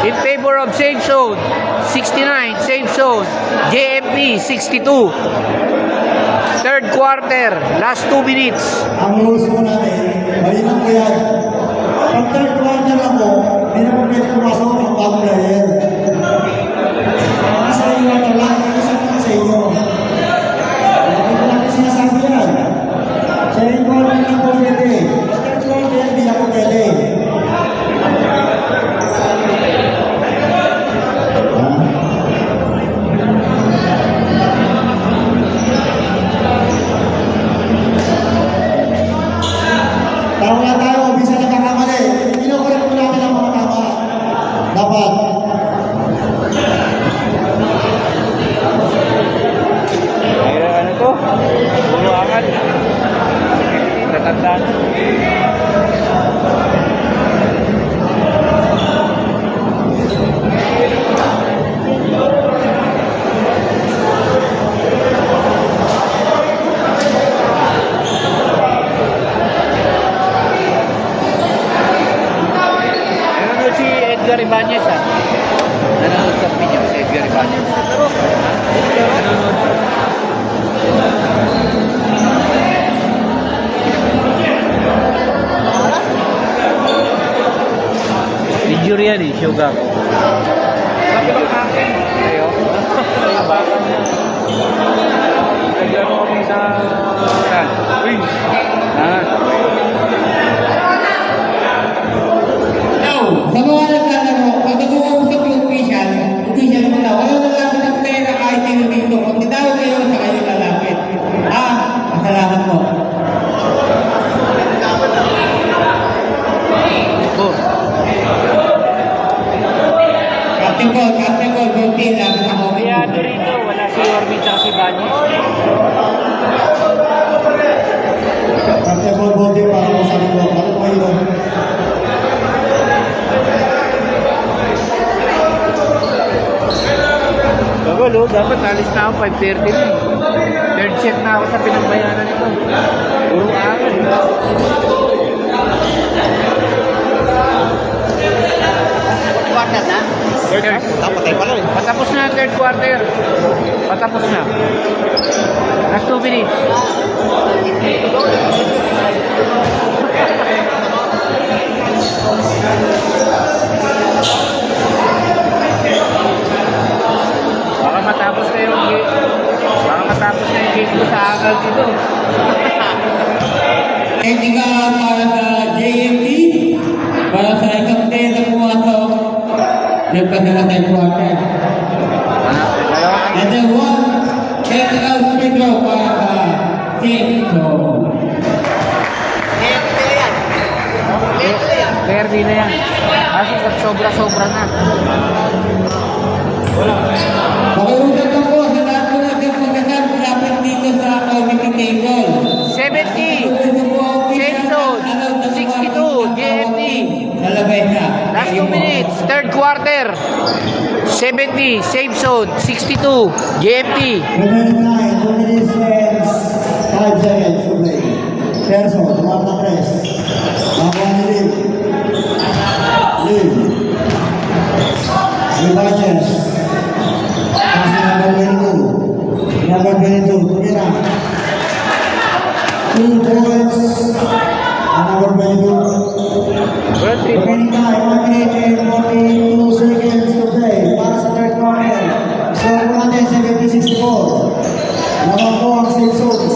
In favor of safe zone. 69, safe zone. JFP, 62. Third quarter, last 2 minutes. Ang rules po natin, malinang po yan. Pag third quarter ako, hindi na po pwede pumasok ang back player. Nasa iyo na lang, kasi sa inyo. Hindi ko natin sinasabi yan. Second quarter lang po pwede. Third quarter, hindi na po pwede. Tama na tayo, bisa nagkakamali. Pinakulit po natin ang mga tama. Dapat. Ano to? Buruangan. Tatandaan. Edgar Ibanez nanonood sa video si Edgar Ibanez. Nanonood siya. Injury yan Sugar. Sabi ko akin. Ayo. Ayo baka niya. Nagano kami sa wings. Sa mga naglalaro, pag nag-uusap yung official mo na, wala lalapit ng pera kahit sino dito. Kung tinawag kayo, sa kayo lalapit. Masalamat po. Oh. Captain Ball, good team lang sa COVID. Kaya rito, wala si Orbit at si Banis. Kapte Bobo para mo sa nito. Ano po ito? Bagol, dapat alis na ako 5:30 na. Third check na ako sa pinagbayaran nito. Puro agad. Quarter na? Patay pala eh. Patapos na ang third quarter. Patapos na. Last 2 minutes. Baka matapos na yung game. Baka matapos na yung game ko sa agal dito. Technical para sa JMT, para sa ikapte na pumasok, nagpadala tayo quarter. And then one, technical free throw para sa team. So, Fair din na yan. Kasi sobra-sobra na. pakiusap lang po sa lahat po natin pagkasal, lapit dito sa committee table. 70. Safe zone. 62. JFT. Sa labesa. Last 2 minutes. Third quarter. 70. Safe zone. 62. JFT. Remaining 9 minutes and 5 seconds to play. Perso, Marta Press. Nakuha ni Liv. Liv. Livaches. Kasi number 22. Number 22, Tumira. 2 points. Number 22. Remaining time, 1 minute and 42 seconds to play. Para sa third quarter. Score natin 70-64. Naman po ang safe zone.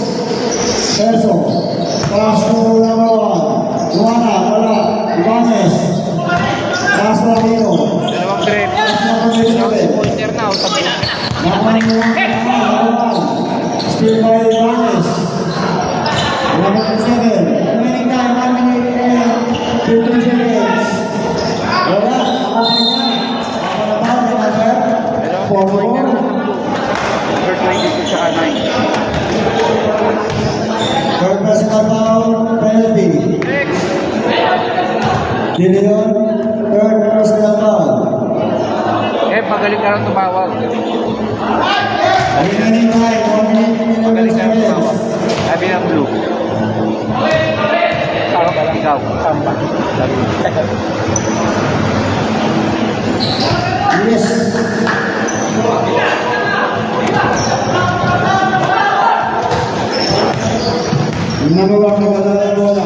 Perso. Pass to number 1. Luana, wala. Ibanez. Pass to Amino. Dalawang trip. Pass to number 27. Pointer na. Sabi na. Naman yung number 1. Still by Ibanez. Number 7. Remaining time, 1 minute and 15 seconds. Wala. Nakapin niya. Nakapin niya. Dalawang pointer na. Number 22 sa 9. Third personal foul, penalty. Next. Dilion, third personal foul. Magaling ka lang tumawag. Remaining time, 1 minute and 11 Magaling ka lang tumawag. seconds. Sabi ng blue. Tawag ka lang ikaw. Samba. Yes. Number 1 na ganda ng bola.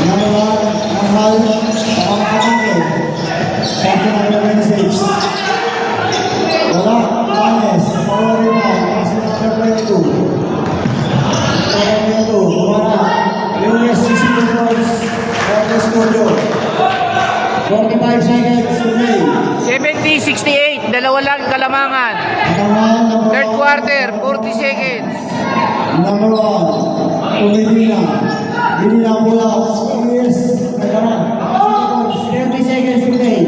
Number 1, ang mahal, ang kanake. Pastor number 26. Wala, Juanes, power rebound, pastor number 22. Number 22, wala. US 62 points, for the studio. 45 seconds to play. 70-68. Dalawa lang kalamangan. Number 1, Third quarter. 40 seconds. Number 1, Umidina. Hindi na bola. US, nagkaroon. 30 seconds to play.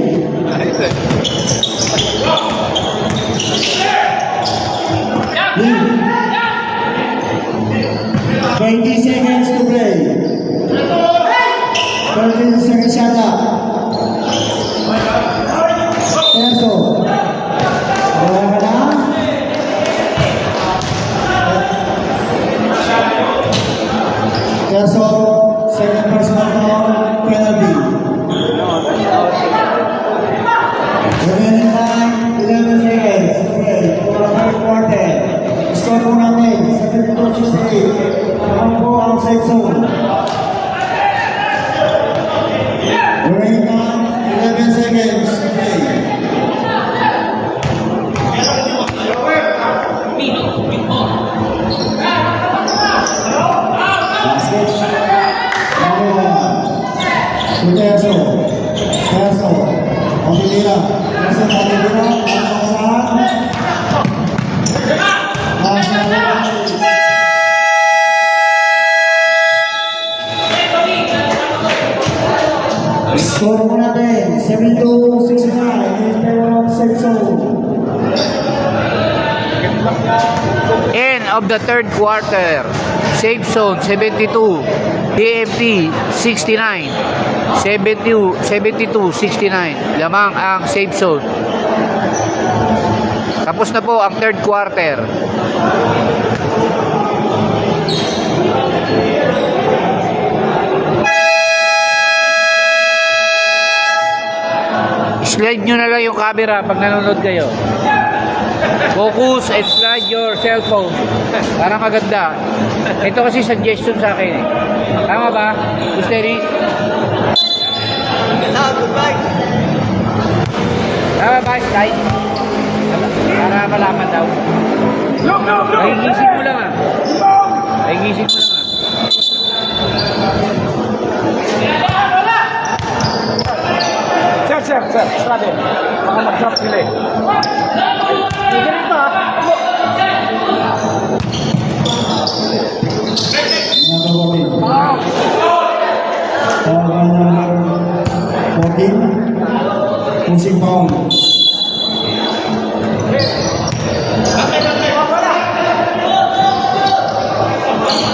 20 seconds to play. 30 seconds shot up. Perso. Wala ka na? Perso, second personal foul, penalty. Pamilira. Nasa pamilira. Ang saan? Score mo natin, 72-69 in favor of Sexo. End of the third quarter. Safe zone 72, DFT 69, 72-69. Lamang ang safe zone. Tapos na po ang third quarter. Slide nyo na lang yung camera pag nanonood kayo. Focus and slide your cellphone. Para maganda. Ito kasi suggestion sa akin eh. Tama ba? Gusto rin? Tama ba? Slide? Para malaman daw. Nagigising mo lang ah. Nagigising mo lang ah. Sir, sabi. Baka mag-drop sila eh. Hindi rin pa. Pushing foul.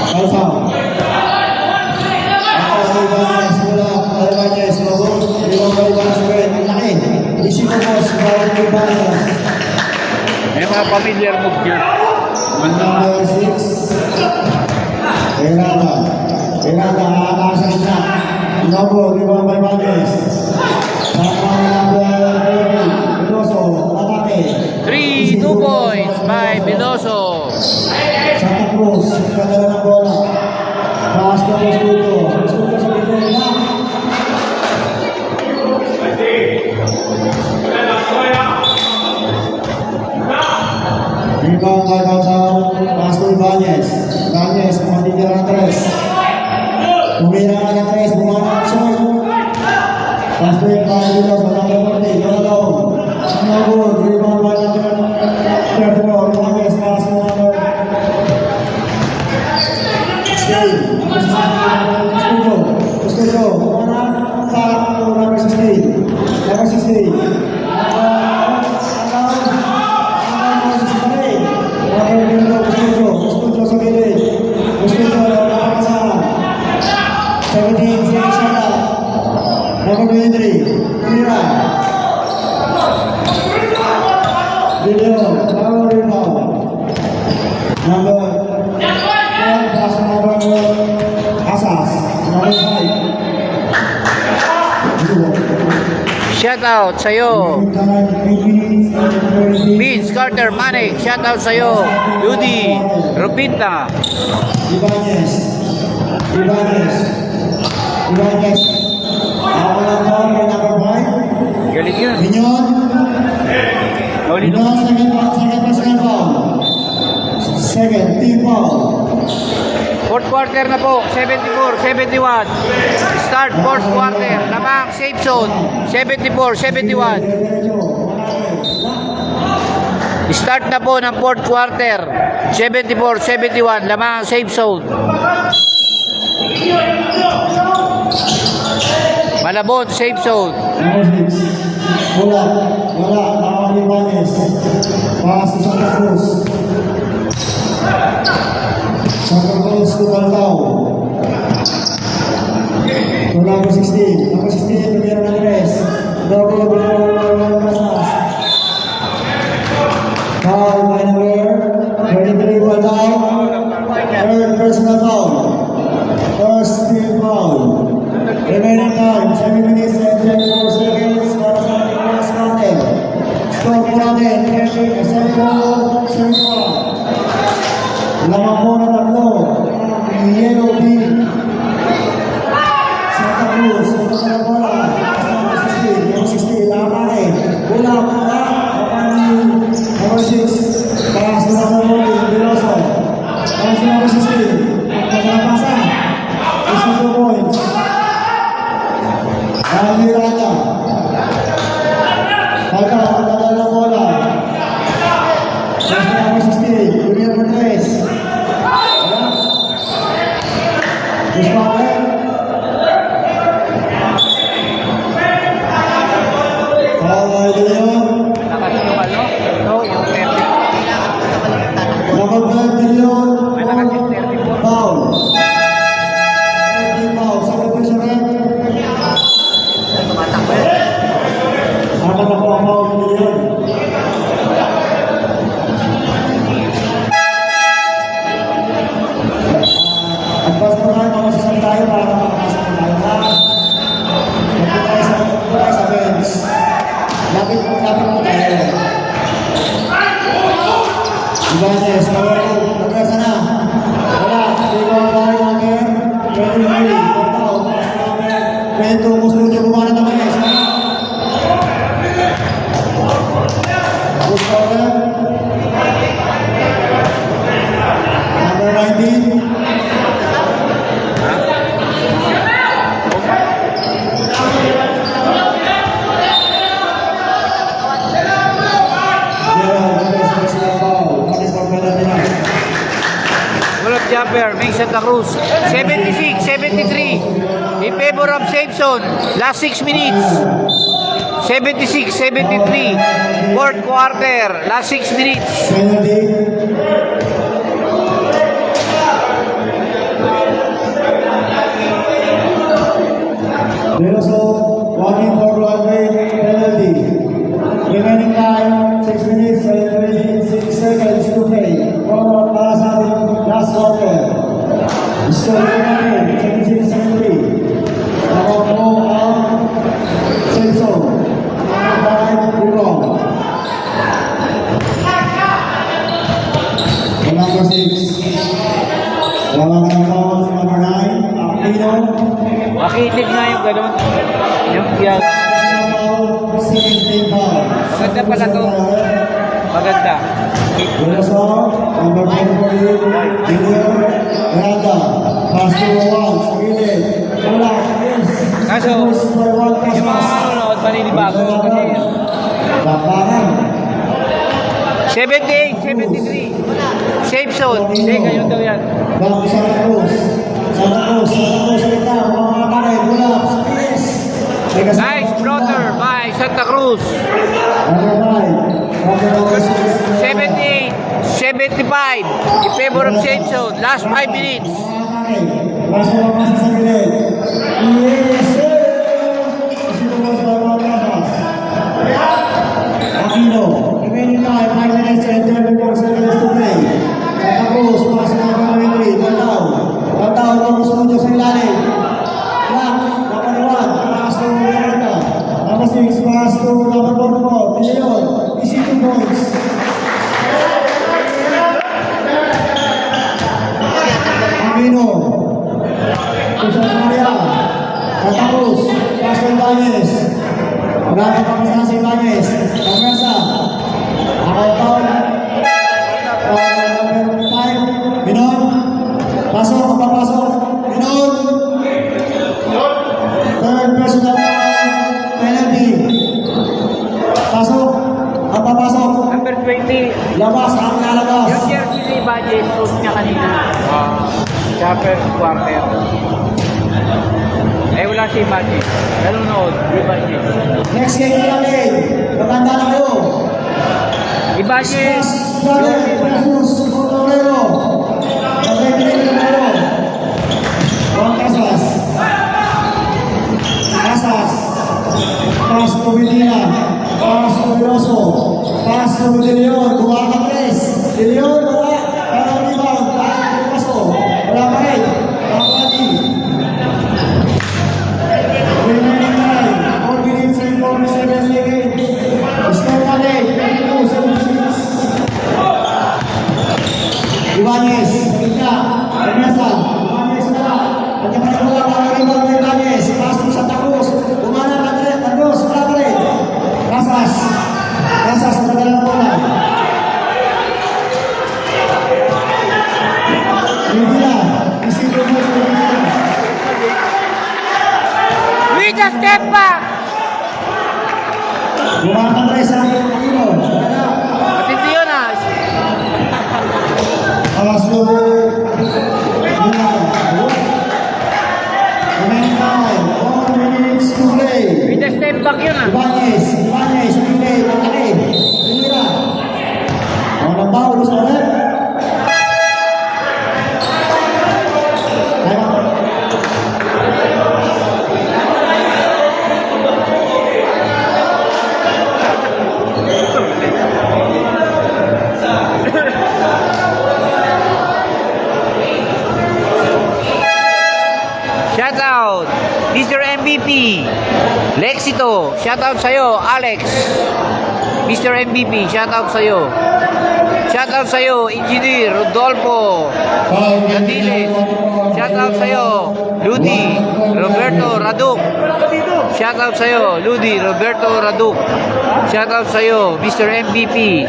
Foul foul. May mga familiar move here. Number 6. Irada, aakasan siya. Number, Ribon Baybanes. Number 3, Veloso, atake. 3, 2 points by Veloso. Santa Cruz, kadala ng bola. Pass to Studio. Studio sa bigay na. Rebound by Bautao. Pass to Ibanez. Ibanez, matigil ang tres. Tumira ka ng tres, bumana ang shot. Pass to Ibanez, Veloso, number 40. Goal down. No good. Rebound by Pedro. Ibanez, pass to number Stay. Studio. Bumana. Parang to number 16. Number 16. Number 23, Mira. Video, power rebound. Number 1 plus number Asas. Number 5. Shout out sa'yo. Vince Carter Manik. Shout out sa'yo. Rudy Rupinta. Ibanez. Ako lang po, number 5. Galing yun. Minyon. Minyon, second foul. Second, team foul. Fourth quarter na po. 74-71. Start fourth quarter. Lamang safe zone. 74-71. Start na po ng fourth quarter. 74-71. Lamang safe zone. Malabon, safe zone. Number 6. Wala. Tawag ni Ibanez. Pass to Santa Cruz. Santa Cruz to Baltao. To number 16. Number 16, tumira ng tres. Double pasas. Foul by number 23, Baltao. Third personal foul. First team foul. Remaining time, 7 minutes and 24 seconds para sa ating last quarter. Score po natin, 7-4. Lamang po na tatlo. Yellow team. Santa Cruz, ito na lang bola. Number 16, nakapake. Bola, number 6. Pass to number 14, Veloso. Pass to number 16. Pagkakapasa. Is 2 points. Almirada. Bawal De Leon. Lakas yung ano? Ito, yung 30. Number 12, De Leon. May lakas yung 34. Foul. 30 foul. Sabi po siya rin. Tama na po ang foul De Leon. Advance po tayo, mamasasan tayo para makapasok po tayo. Magpo tayo sa bench. Lapit po tayo. Ibanez, power po. Nagkasa na. Wala. Hindi ko ang bahay namin. 23. Portao. Pwede musunod yung kumana naman eh. Push power. Number 19. Bullet jumper, Ming Santa Cruz. 76, 73. In favor of Simpson. Last 6 minutes. 76, 73. Fourth quarter. Last 6 minutes. Penalty. Veloso, warning for Broadway, penalty. Remaining time, 6 minutes and 26 seconds to play. Forward para sa ating last quarter. Score natin, 76-73. Ako po ang Simpson. Number 5, Ribon. Number 6. Wala ka na number 9, Aquino. Makinig nga yung ganun. Yung yan. 17 foul. Maganda pala to. Maganda. Veloso, number 48, Gideon, Miranda, pass to Juan, sa gilid. Wala, yes. Kaso, yung mga nanonood, maninibago. Kasi, Lapangan. 78, 73. Safe zone. Hindi, kayo daw yan. Back to Santa Cruz. Santa Cruz sa kita, mga karet, wala, sa yes. Nice brother by Santa Cruz. Number 5, number 6. 78, 75. In favor of safe zone. Last 5 minutes. Last na masa sa gilid. Yes, sir! Sino ba sa mga kasas? Aquino. Remaining time, 5 minutes and 34 seconds to play. Santa Cruz, pass na number 3. Baltao. Baltao, tapos mo sa ilalim. Black, number 1. Pass to America. Number 6, pass to number 44. Leon, easy 2 points. Aquino. Jose Maria. Santa Cruz. Pass to Ibanez. Wala na pamasa si Ibanez. Pagkasa. Akaw-taw. Number 5. Binon. Pasok. Papasok. Binon. Third personal penalty. Pasok. Ang papasok. Number 20. Labas. Ang lalabas. Yung jersey ni Budget, post niya kanina. Chopper quarter. Eh, wala si Budget. Nanonood, di Budget. Next game natin. Maganda na kayo. Di Budget. Brother, Jesus, Torero. Pag-ibig na kayo. Juan Casas. Casas. Pass to Medina. Pass to Veloso. Pass to De Leon. Kuha ka 3. De Leon, wala. Parang rebound. Parang Veloso. Wala pa rin. Kapati. Remaining time. 4 minutes and 47 seconds. Stop natin. 22-76. Ibanez, kita, Ernesto, Ibanez na. At yung mga mga rebound ng Ibanez, pass to Santa Cruz, umana pa rin, Andros, wala pa rin. Casas, Casas, sa tagal ng bola. Medina, isipin mo sa Medina. We just step back. Umana pa rin sa Aquino. Matindi yun ah. Pass to Medina. Remaining time, 4 minutes to play. We just step back yun ah. Ibanez, Shoutout sa'yo, Alex. Mr. MVP, shoutout sa'yo. Shoutout sa'yo, Engineer Rodolfo Yandiles. Shoutout sa'yo, Ludi Roberto Raduk. Shoutout sa'yo, Ludi Roberto Raduk. Shoutout sa'yo, Mr. MVP.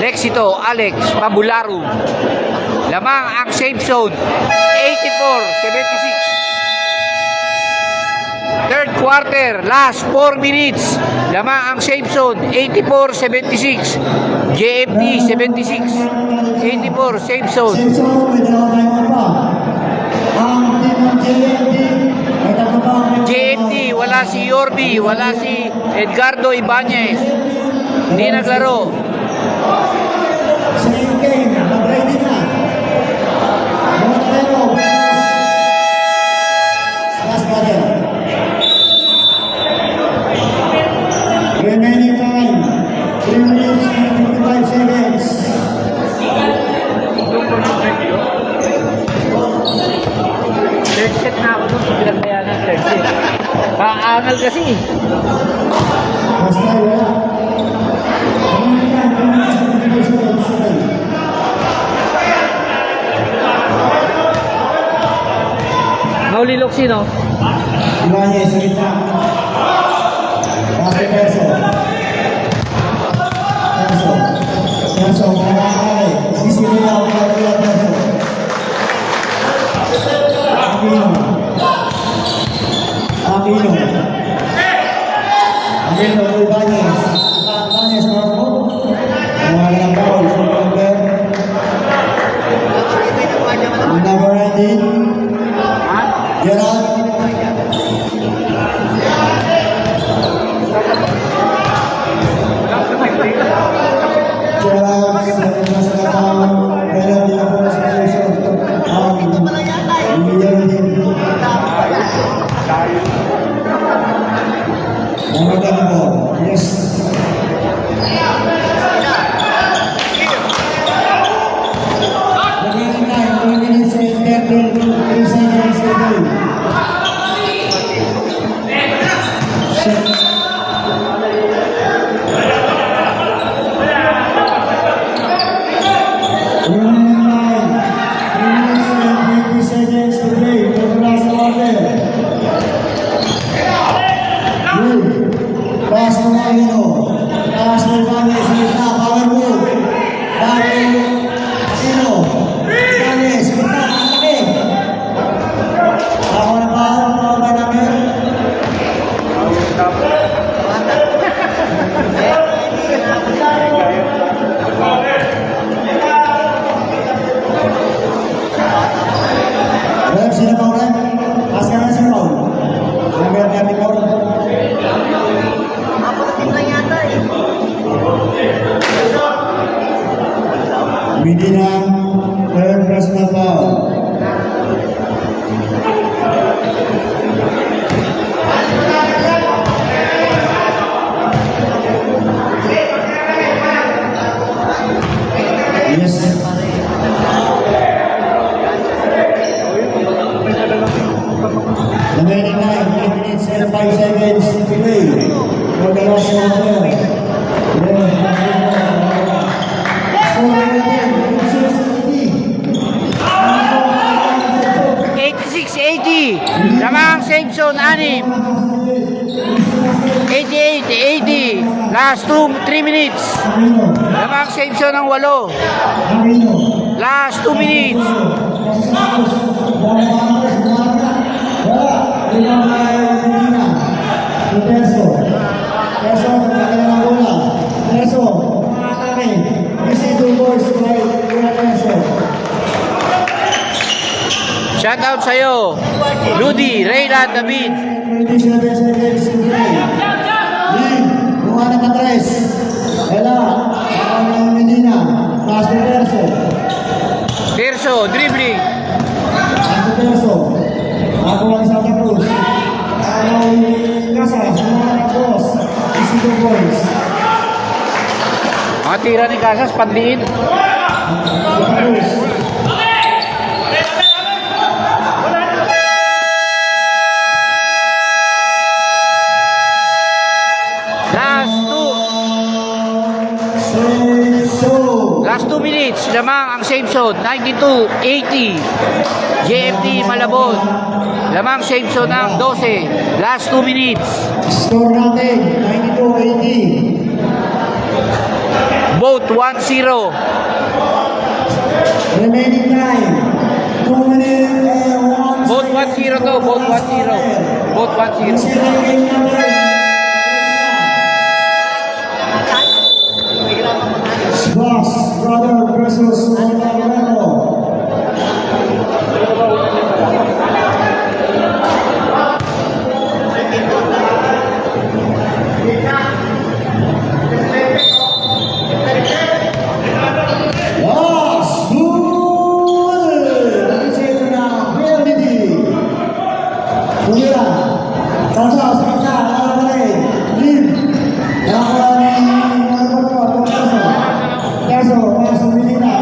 Lexito Alex Pabularum. Lamang ang safe zone, 84-76. Third quarter, last 4 minutes. Lamang ang safe zone, 84-76. JFT 76. 84 safe zone. Safe zone, may dalawa tayong pa. Ang team ng JFT, may tatlo pa ang JFT, wala si Yorbi, wala si Edgardo Ibanez. Hindi naglaro. Same game, nag-ready na. Montero versus Las Barrel. Remaining time, 3 minutes and 55 seconds. Third set na ako doon. Pinagbayanan third set. Paangal kasi. Basta wala. Remaining time, 3 minutes and 55 seconds. Maulilok sino? Ibanez sa gitna. Pastor Perso. Perso, kakakay. Sisiliya ang kaya Perso. Aquino. Aquino, Ibanez. Ibanez, Marco. Mga ng bawal, so number. Number 19. Gerald. Gerald, sa kapang kailan din ako sa station. Bibigyan din. Namagan mo. Yes. Remaining time, 2 minutes and 33 seconds to go. Medina, third personal foul. Yes. Remaining time, 8 minutes and 5 seconds to play. For the last quarter. Score 86-80. Lamang safe zone, 6. 88-80. Last 3 minutes. Lamang safe zone ng 8. Last 2 minutes. Shoutout sa'yo, Ludi, Reyla, David. 27 seconds to play. Lead, Juan Andres. Ella, Medina. Pastor Perso. Perso, dribbling. Pastor Perso. Ako ang Santa Cruz. Ako ang Casas. Mga boss. 22 points. Mga tira ni Casas, pandiin. Santa Cruz. Last 2 minutes. Lamang ang safe zone. 92-80. JFT Malabon. Lamang safe zone ng 12. Last 2 minutes. Score natin, 92-80. Both 1-0. Remaining time, 2 minutes and 1 Both 1-0 to. Both 1-0. Both 1-0. Second game natin. Splash Brother versus Montalero. Last goal! Natin na PLDT. Kumira. Tansa sa kanya. Alabay. Lead. Nakakuha ni Marco. Keso, Medina.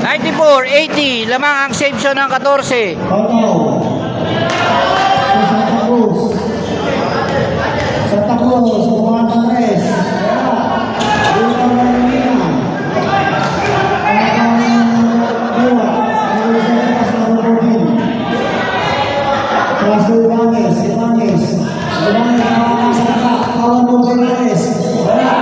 94-80. Lamang ang safe zone ng 14. Santa Cruz, Juan Andres. Wala.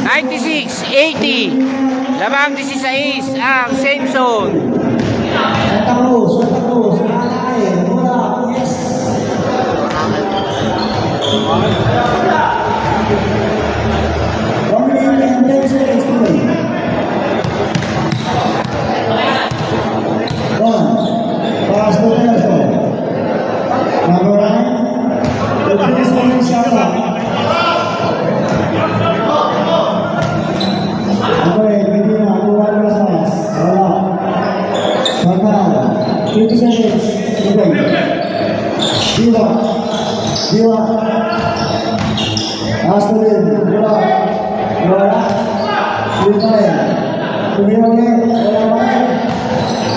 96-80. Lamang 16 ang safe zone. Santa Cruz, wala, yes. One minute and 10 seconds to play. One, pass to Nelson. Number 9, the finish line shot up. Okay, Medina, Juan Rosas, wala. Bakal, 50 seconds, okay. Diwa. Astrid, wala. Wilkaya. Tumira ulit, wala pa.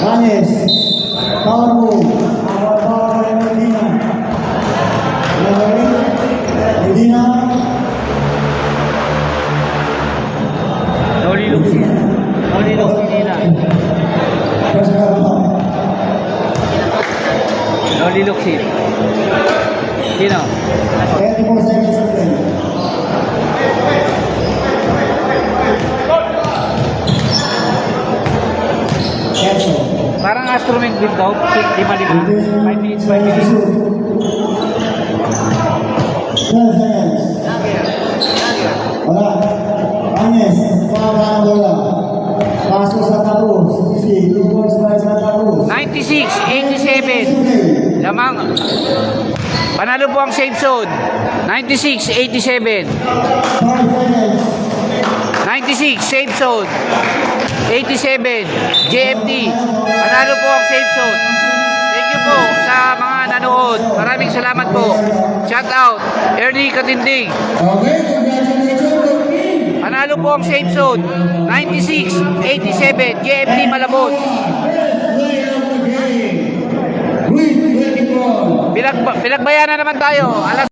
Manes, power move. Power ng Medina. Wala pa rin. Medina. Loli Lux nila. Press ka. Loli Lux. Sino? 24 seconds to play. Ketso. Parang Astroman din daw. 5 minutes, 5 minutes. 12 seconds. Wala. Anes, wala. Paso sa tapos. Easy. 2 points by sa tapos. 96-87. Lamang. Panalo po ang safe zone. 96-87. 5 seconds. 96 safe zone. 87 JFT. Panalo po ang safe zone. Thank you po sa mga nanood. Maraming salamat po. Shout out Ernie Katinding. Okay, congratulations, team. Panalo po ang safe zone. 96-87 JFT Malabon. Player of the game. With 24. Pinagbayanan naman tayo. Alas